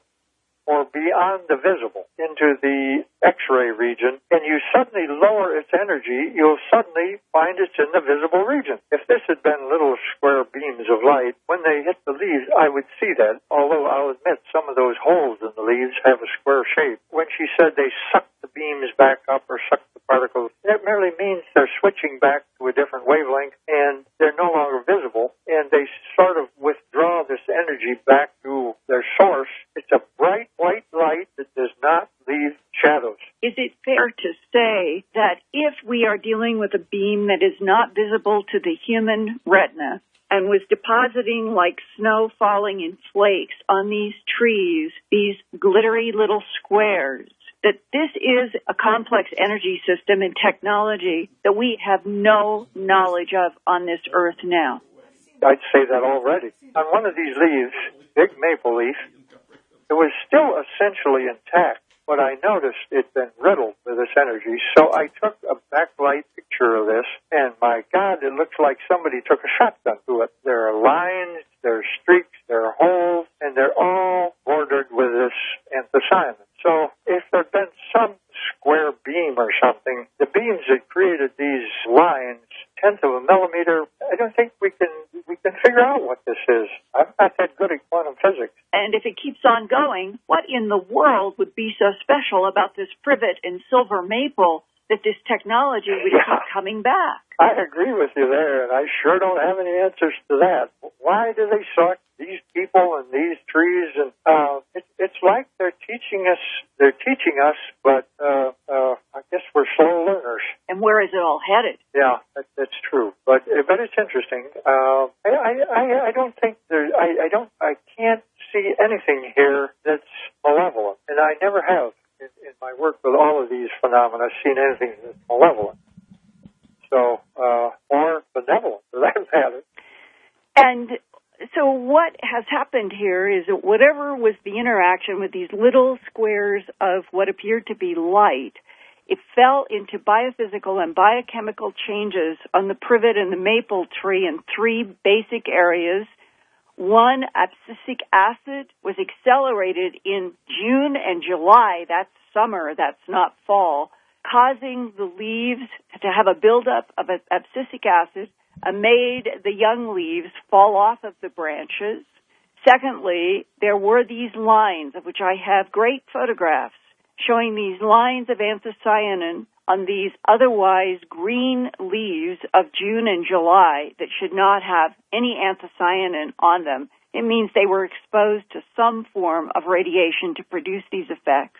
or beyond the visible into the X-ray region, and you suddenly lower its energy, you'll suddenly find it's in the visible region. If this had been little square beams of light, when they hit the leaves, I would see that, although I'll admit some of those holes in the leaves have a square shape. When she said they suck the beams back up or suck the particles, that merely means they're switching back to a different wavelength, and they're no longer visible, and they sort of withdraw this energy back to their source. It's a bright white light that does not leave shadows.
Is it fair to say that if we are dealing with a beam that is not visible to the human retina and was depositing like snow falling in flakes on these trees, these glittery little squares, that this is a complex energy system and technology that we have no knowledge of on this earth now?
I'd say that already. On one of these leaves, big maple leaf, it was still essentially intact, but I noticed it'd been riddled with this energy, so I took a backlight picture of this, and my God, it looks like somebody took a shotgun to it. There are lines, there are streaks, there are holes, and they're all bordered with this anthocyanin. So if there'd been some square beam or something, the beams that created these lines, tenth of a millimeter, I don't think we can figure out what this is. I'm not that good at quantum physics.
And if it keeps on ongoing, what in the world would be so special about this privet and silver maple that this technology would keep coming back?
I agree with you there, and I sure don't have any answers to that. Why do they select these people and these trees? And it's like they're teaching us. But I guess we're slow learners.
And where is it all headed?
Yeah, that's true. But it's interesting. I don't think I can't see anything here that's malevolent, and I never have in my work with all of these phenomena seen anything that's malevolent. So, or benevolent, for that matter.
And so what has happened here is that whatever was the interaction with these little squares of what appeared to be light, it fell into biophysical and biochemical changes on the privet and the maple tree in three basic areas. One, abscisic acid, was accelerated in June and July. That's summer, that's not fall, causing the leaves to have a buildup of abscisic acid, made the young leaves fall off of the branches. Secondly, there were these lines, of which I have great photographs, showing these lines of anthocyanin on these otherwise green leaves of June and July that should not have any anthocyanin on them. It means they were exposed to some form of radiation to produce these effects.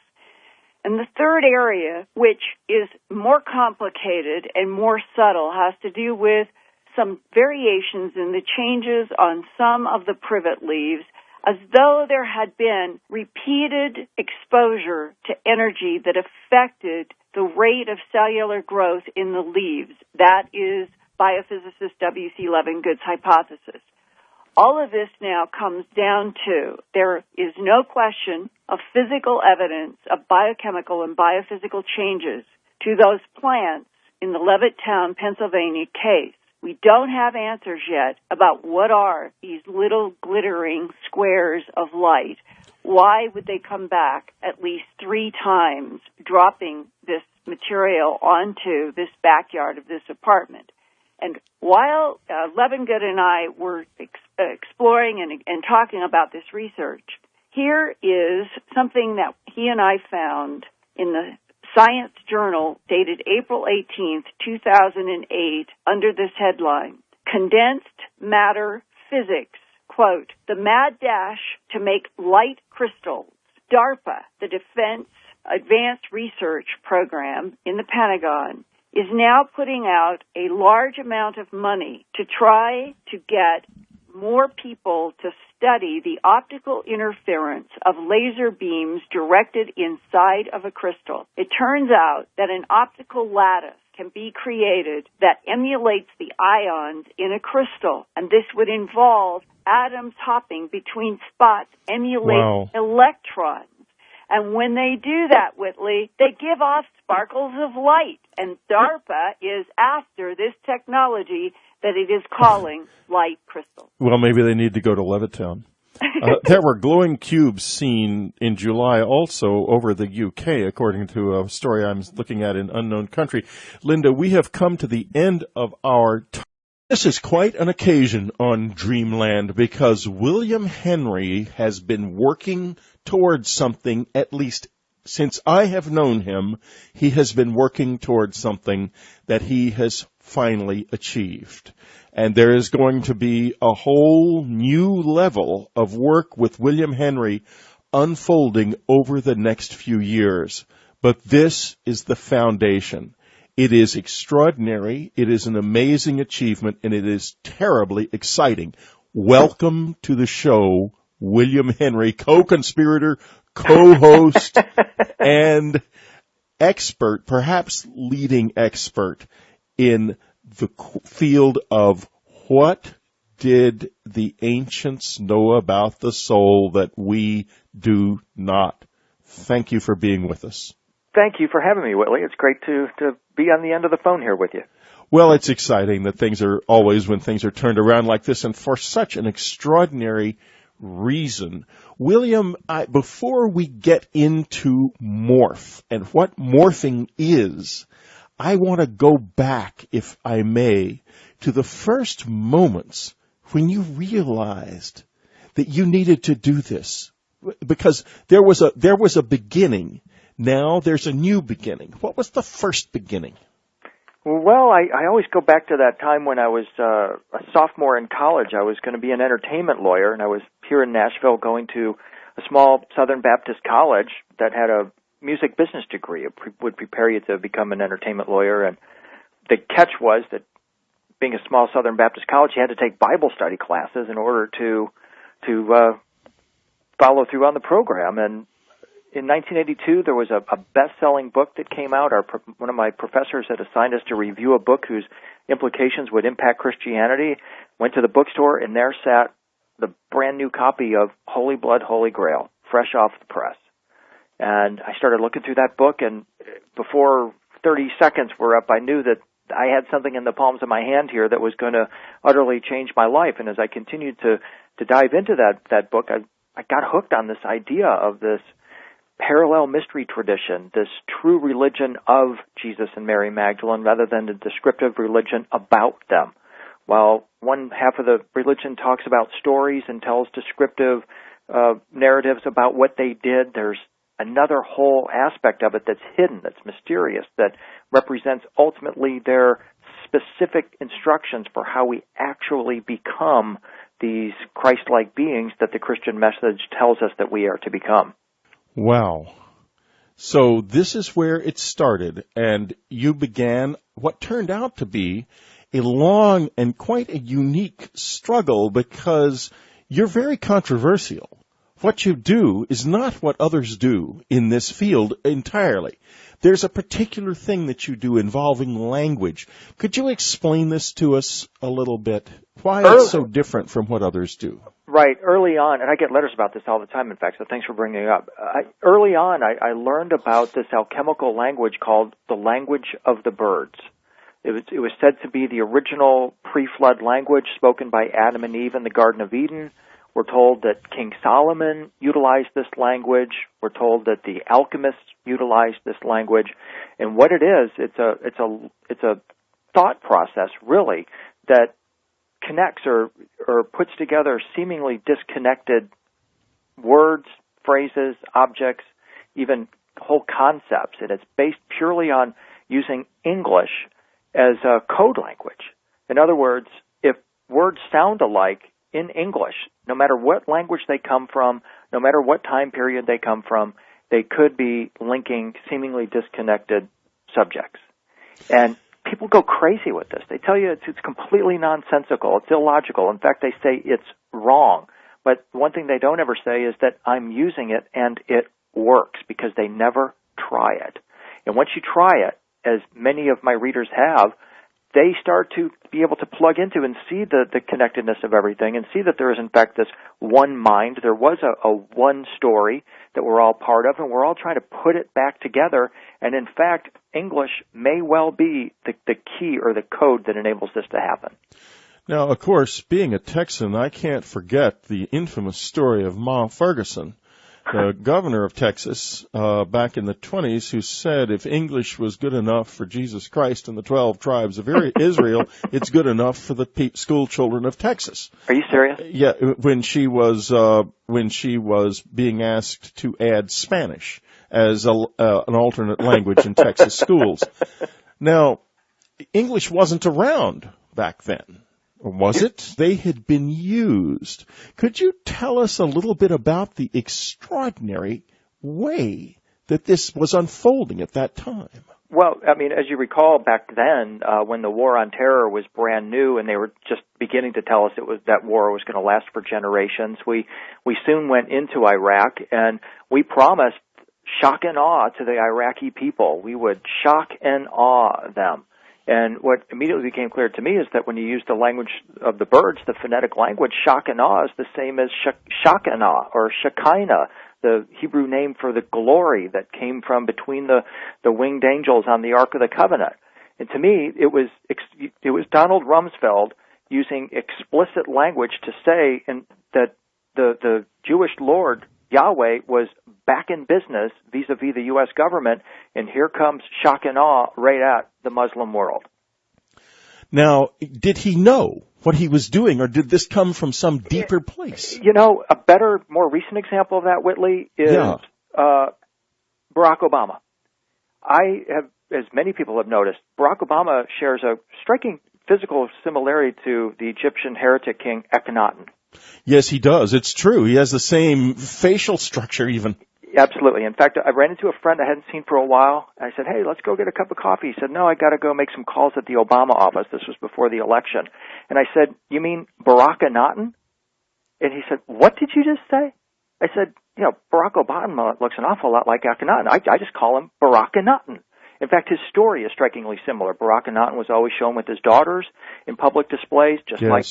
And the third area, which is more complicated and more subtle, has to do with some variations in the changes on some of the privet leaves, as though there had been repeated exposure to energy that affected the rate of cellular growth in the leaves. That is biophysicist W.C. Levingood's hypothesis. All of this now comes down to there is no question of physical evidence of biochemical and biophysical changes to those plants in the Levittown, Pennsylvania case. We don't have answers yet about what are these little glittering squares of light. Why would they come back at least 3 times, dropping this material onto this backyard of this apartment? And while Levingood and I were exploring and talking about this research, here is something that he and I found in the Science Journal dated April 18th, 2008, under this headline, Condensed Matter Physics, quote, the mad dash to make light crystals. DARPA, the Defense Advanced Research Program in the Pentagon, is now putting out a large amount of money to try to get more people to study the optical interference of laser beams directed inside of a crystal. It turns out that an optical lattice can be created that emulates the ions in a crystal, and this would involve atoms hopping between spots emulating electrons. And when they do that, Whitley, they give off sparkles of light. And DARPA is after this technology that it is calling light crystals.
Well, maybe they need to go to Levittown. There were glowing cubes seen in July also over the UK, according to a story I'm looking at in Unknown Country. Linda, we have come to the end of our time. This is quite an occasion on Dreamland because William Henry has been working towards something, at least since I have known him, he has been working towards something that he has finally achieved. And there is going to be a whole new level of work with William Henry unfolding over the next few years. But this is the foundation. It is extraordinary, it is an amazing achievement, and it is terribly exciting. Welcome to the show, William Henry, co-conspirator, co-host, and expert, perhaps leading expert in the field of what did the ancients know about the soul that we do not. Thank you for being with us.
Thank you for having me, Whitley. It's great to be on the end of the phone here with you.
Well, it's exciting that things are always when things are turned around like this, and for such an extraordinary reason. William, before we get into morph and what morphing is, I want to go back, if I may, to the first moments when you realized that you needed to do this. because there was a beginning. Now there's a new beginning. What was the first beginning?
Well, I always go back to that time when I was a sophomore in college. I was going to be an entertainment lawyer, and I was here in Nashville going to a small Southern Baptist college that had a music business degree. It would prepare you to become an entertainment lawyer, and the catch was that being a small Southern Baptist college, you had to take Bible study classes in order to follow through on the program. And in 1982, there was a best-selling book that came out. One of my professors had assigned us to review a book whose implications would impact Christianity. Went to the bookstore, and there sat the brand-new copy of Holy Blood, Holy Grail, fresh off the press. And I started looking through that book, and before 30 seconds were up, I knew that I had something in the palms of my hand here that was going to utterly change my life. And as I continued to dive into that book, I got hooked on this idea of this parallel mystery tradition, this true religion of Jesus and Mary Magdalene rather than the descriptive religion about them. While one half of the religion talks about stories and tells descriptive narratives about what they did, there's another whole aspect of it that's hidden, that's mysterious, that represents ultimately their specific instructions for how we actually become these Christ-like beings that the Christian message tells us that we are to become.
Wow. So this is where it started, and you began what turned out to be a long and quite a unique struggle because you're very controversial. What you do is not what others do in this field entirely. There's a particular thing that you do involving language. Could you explain this to us a little bit? Why it's so different from what others do?
Right. Early on, and I get letters about this all the time, in fact, so thanks for bringing it up. Early on, I learned about this alchemical language called the language of the birds. It was said to be the original pre-flood language spoken by Adam and Eve in the Garden of Eden. We're told that King Solomon utilized this language. We're told that the alchemists utilized this language. And what it is, it's a thought process, really, that connects or puts together seemingly disconnected words, phrases, objects, even whole concepts. And it's based purely on using English as a code language. In other words, if words sound alike in English, no matter what language they come from, no matter what time period they come from, they could be linking seemingly disconnected subjects. And people go crazy with this. They tell you it's completely nonsensical, it's illogical. In fact, they say it's wrong. But one thing they don't ever say is that I'm using it and it works, because they never try it. And once you try it, as many of my readers have, they start to be able to plug into and see the connectedness of everything and see that there is, in fact, this one mind. There was a one story that we're all part of, and we're all trying to put it back together. And, in fact, English may well be the key or the code that enables this to happen.
Now, of course, being a Texan, I can't forget the infamous story of Ma Ferguson, the governor of Texas back in the 20s, who said if English was good enough for Jesus Christ and the 12 tribes of Israel, it's good enough for the school children of Texas.
Are you serious?
Yeah, when she was being asked to add Spanish as an alternate language in Texas schools. Now, English wasn't around back then. Was it? They had been used. Could you tell us a little bit about the extraordinary way that this was unfolding at that time?
Well, I mean, as you recall, back then, when the War on Terror was brand new and they were just beginning to tell us that war was going to last for generations, we soon went into Iraq, and we promised shock and awe to the Iraqi people. We would shock and awe them. And what immediately became clear to me is that when you use the language of the birds, the phonetic language, shock and awe is the same as Shekinah or Shekinah, the Hebrew name for the glory that came from between the winged angels on the Ark of the Covenant. And to me, it was Donald Rumsfeld using explicit language to say that the Jewish Lord, Yahweh, was back in business vis-a-vis the U.S. government, and here comes shock and awe right at the Muslim world.
Now, did he know what he was doing, or did this come from some deeper place?
You know, a better, more recent example of that, Whitley, is Barack Obama. I have, as many people have noticed, Barack Obama shares a striking physical similarity to the Egyptian heretic king Akhenaten.
Yes, he does. It's true. He has the same facial structure even.
Absolutely. In fact, I ran into a friend I hadn't seen for a while. I said, hey, let's go get a cup of coffee. He said, no, I got to go make some calls at the Obama office. This was before the election. And I said, you mean Barack Akhenaten? And he said, what did you just say? I said, you know, Barack Obama looks an awful lot like Akhenaten. I just call him Barack Akhenaten. In fact, his story is strikingly similar. Barack Akhenaten was always shown with his daughters in public displays, just like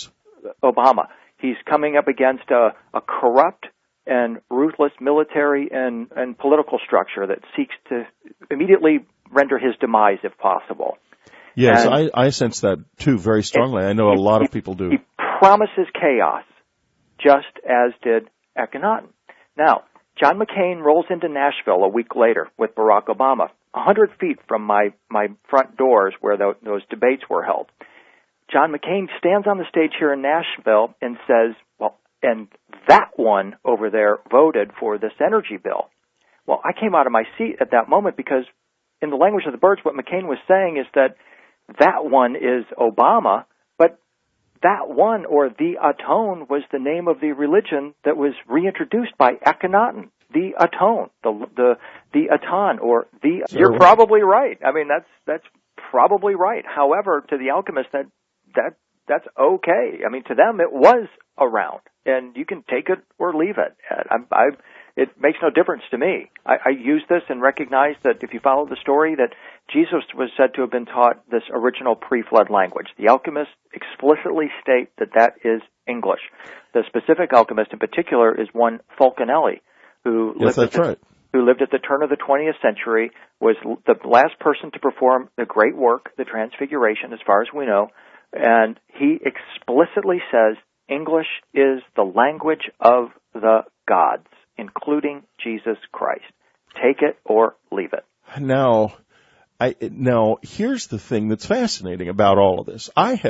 Obama. He's coming up against a corrupt and ruthless military and political structure that seeks to immediately render his demise if possible.
Yes, I sense that too very strongly. I know a lot of people do.
He promises chaos, just as did Akhenaten. Now, John McCain rolls into Nashville a week later with Barack Obama, 100 feet from my front doors where those debates were held. John McCain stands on the stage here in Nashville and says, well, and that one over there voted for this energy bill. Well, I came out of my seat at that moment because in the language of the birds, what McCain was saying is that one is Obama, but that one, or the Atone, was the name of the religion that was reintroduced by Akhenaten. The Atone, the Aton, or the.
Sure.
You're probably right. I mean, that's probably right. However, to the alchemist, that's okay. I mean, to them, it was around, and you can take it or leave it. It makes no difference to me. I use this and recognize that if you follow the story, that Jesus was said to have been taught this original pre-flood language. The alchemists explicitly state that is English. The specific alchemist in particular is one Fulcanelli, who lived at the turn of the 20th century, was the last person to perform the great work, the Transfiguration, as far as we know, and he explicitly says English is the language of the gods, including Jesus Christ. Take it or leave it.
Now, here's the thing that's fascinating about all of this. I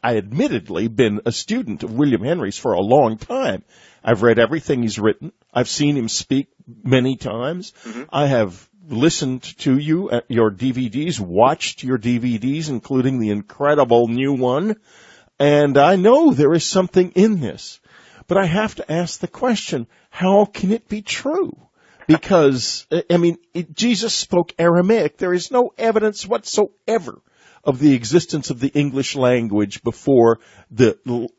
admittedly been a student of William Henry's for a long time. I've read everything he's written. I've seen him speak many times. Mm-hmm. I have listened to you at your DVDs, watched your DVDs, including the incredible new one, and I know there is something in this. But I have to ask the question, how can it be true? Because, I mean, Jesus spoke Aramaic. There is no evidence whatsoever of the existence of the English language before the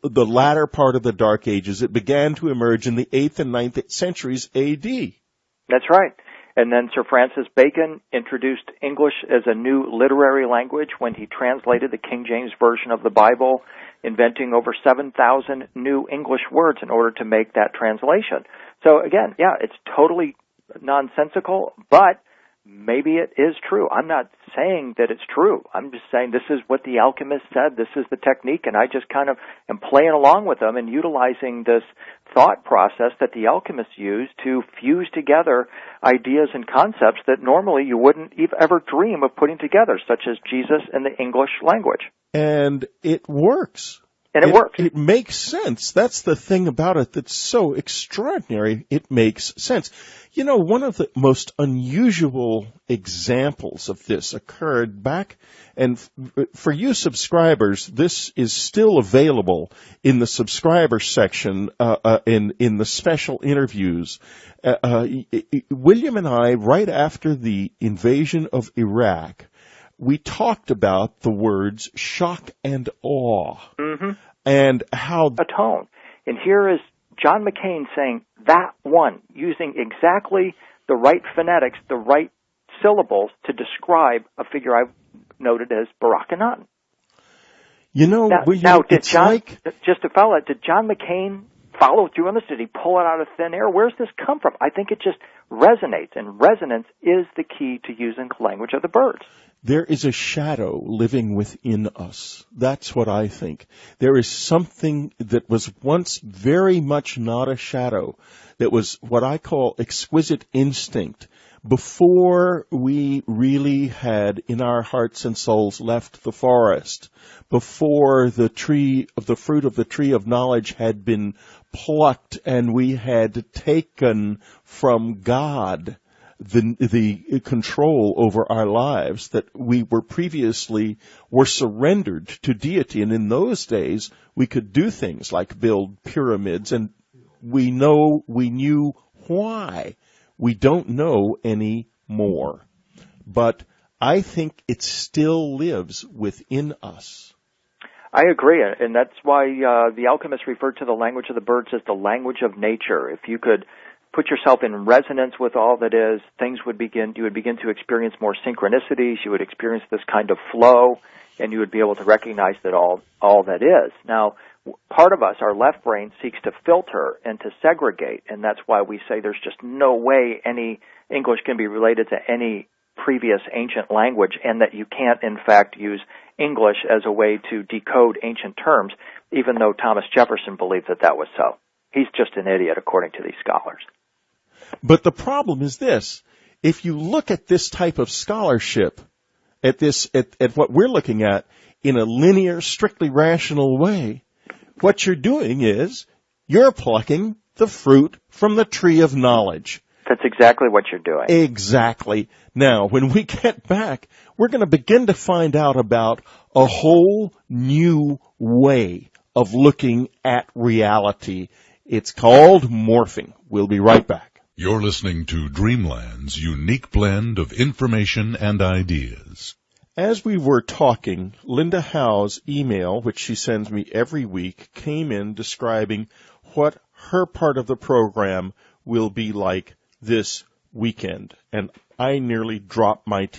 latter part of the Dark Ages. It began to emerge in the 8th and 9th centuries A.D.
That's right. And then Sir Francis Bacon introduced English as a new literary language when he translated the King James Version of the Bible, inventing over 7,000 new English words in order to make that translation. So again, yeah, it's totally nonsensical, but maybe it is true. I'm not saying that it's true. I'm just saying this is what the alchemist said. This is the technique, and I just kind of am playing along with them and utilizing this thought process that the alchemists use to fuse together ideas and concepts that normally you wouldn't ever dream of putting together, such as Jesus and the English language.
And it works.
And it works.
It makes sense. That's the thing about it that's so extraordinary. It makes sense. You know, one of the most unusual examples of this occurred back, and for you subscribers, this is still available in the subscriber section in the special interviews. William and I, right after the invasion of Iraq, we talked about the words shock and awe. Mm-hmm. And how
Atone. And here is John McCain saying that one, using exactly the right phonetics, the right syllables to describe a figure I've noted as Barack Akhenaten.
You know,
did John McCain follow through on this? Did he pull it out of thin air? Where's this come from? I think it just resonates, and resonance is the key to using the language of the birds.
There is a shadow living within us. That's what I think. There is something that was once very much not a shadow, that was what I call exquisite instinct, before we really had in our hearts and souls left the forest, before the fruit of the tree of knowledge had been plucked and we had taken from God the control over our lives that we were previously were surrendered to deity. And in those days, we could do things like build pyramids, and we knew why. We don't know anymore. But I think it still lives within us.
I agree, and that's why the alchemists referred to the language of the birds as the language of nature. If you could put yourself in resonance with all that is, you would begin to experience more synchronicities, you would experience this kind of flow, and you would be able to recognize that all that is. Now, part of us, our left brain, seeks to filter and to segregate, and that's why we say there's just no way any English can be related to any previous ancient language, and that you can't, in fact, use English as a way to decode ancient terms, even though Thomas Jefferson believed that was so. He's just an idiot, according to these scholars.
But the problem is this. If you look at this type of scholarship, at what we're looking at in a linear, strictly rational way, what you're doing is you're plucking the fruit from the tree of knowledge.
That's exactly what you're doing.
Exactly. Now, when we get back, we're going to begin to find out about a whole new way of looking at reality. It's called morphing. We'll be right back.
You're listening to Dreamland's unique blend of information and ideas.
As we were talking, Linda Howe's email, which she sends me every week, came in describing what her part of the program will be like this weekend. And I nearly dropped my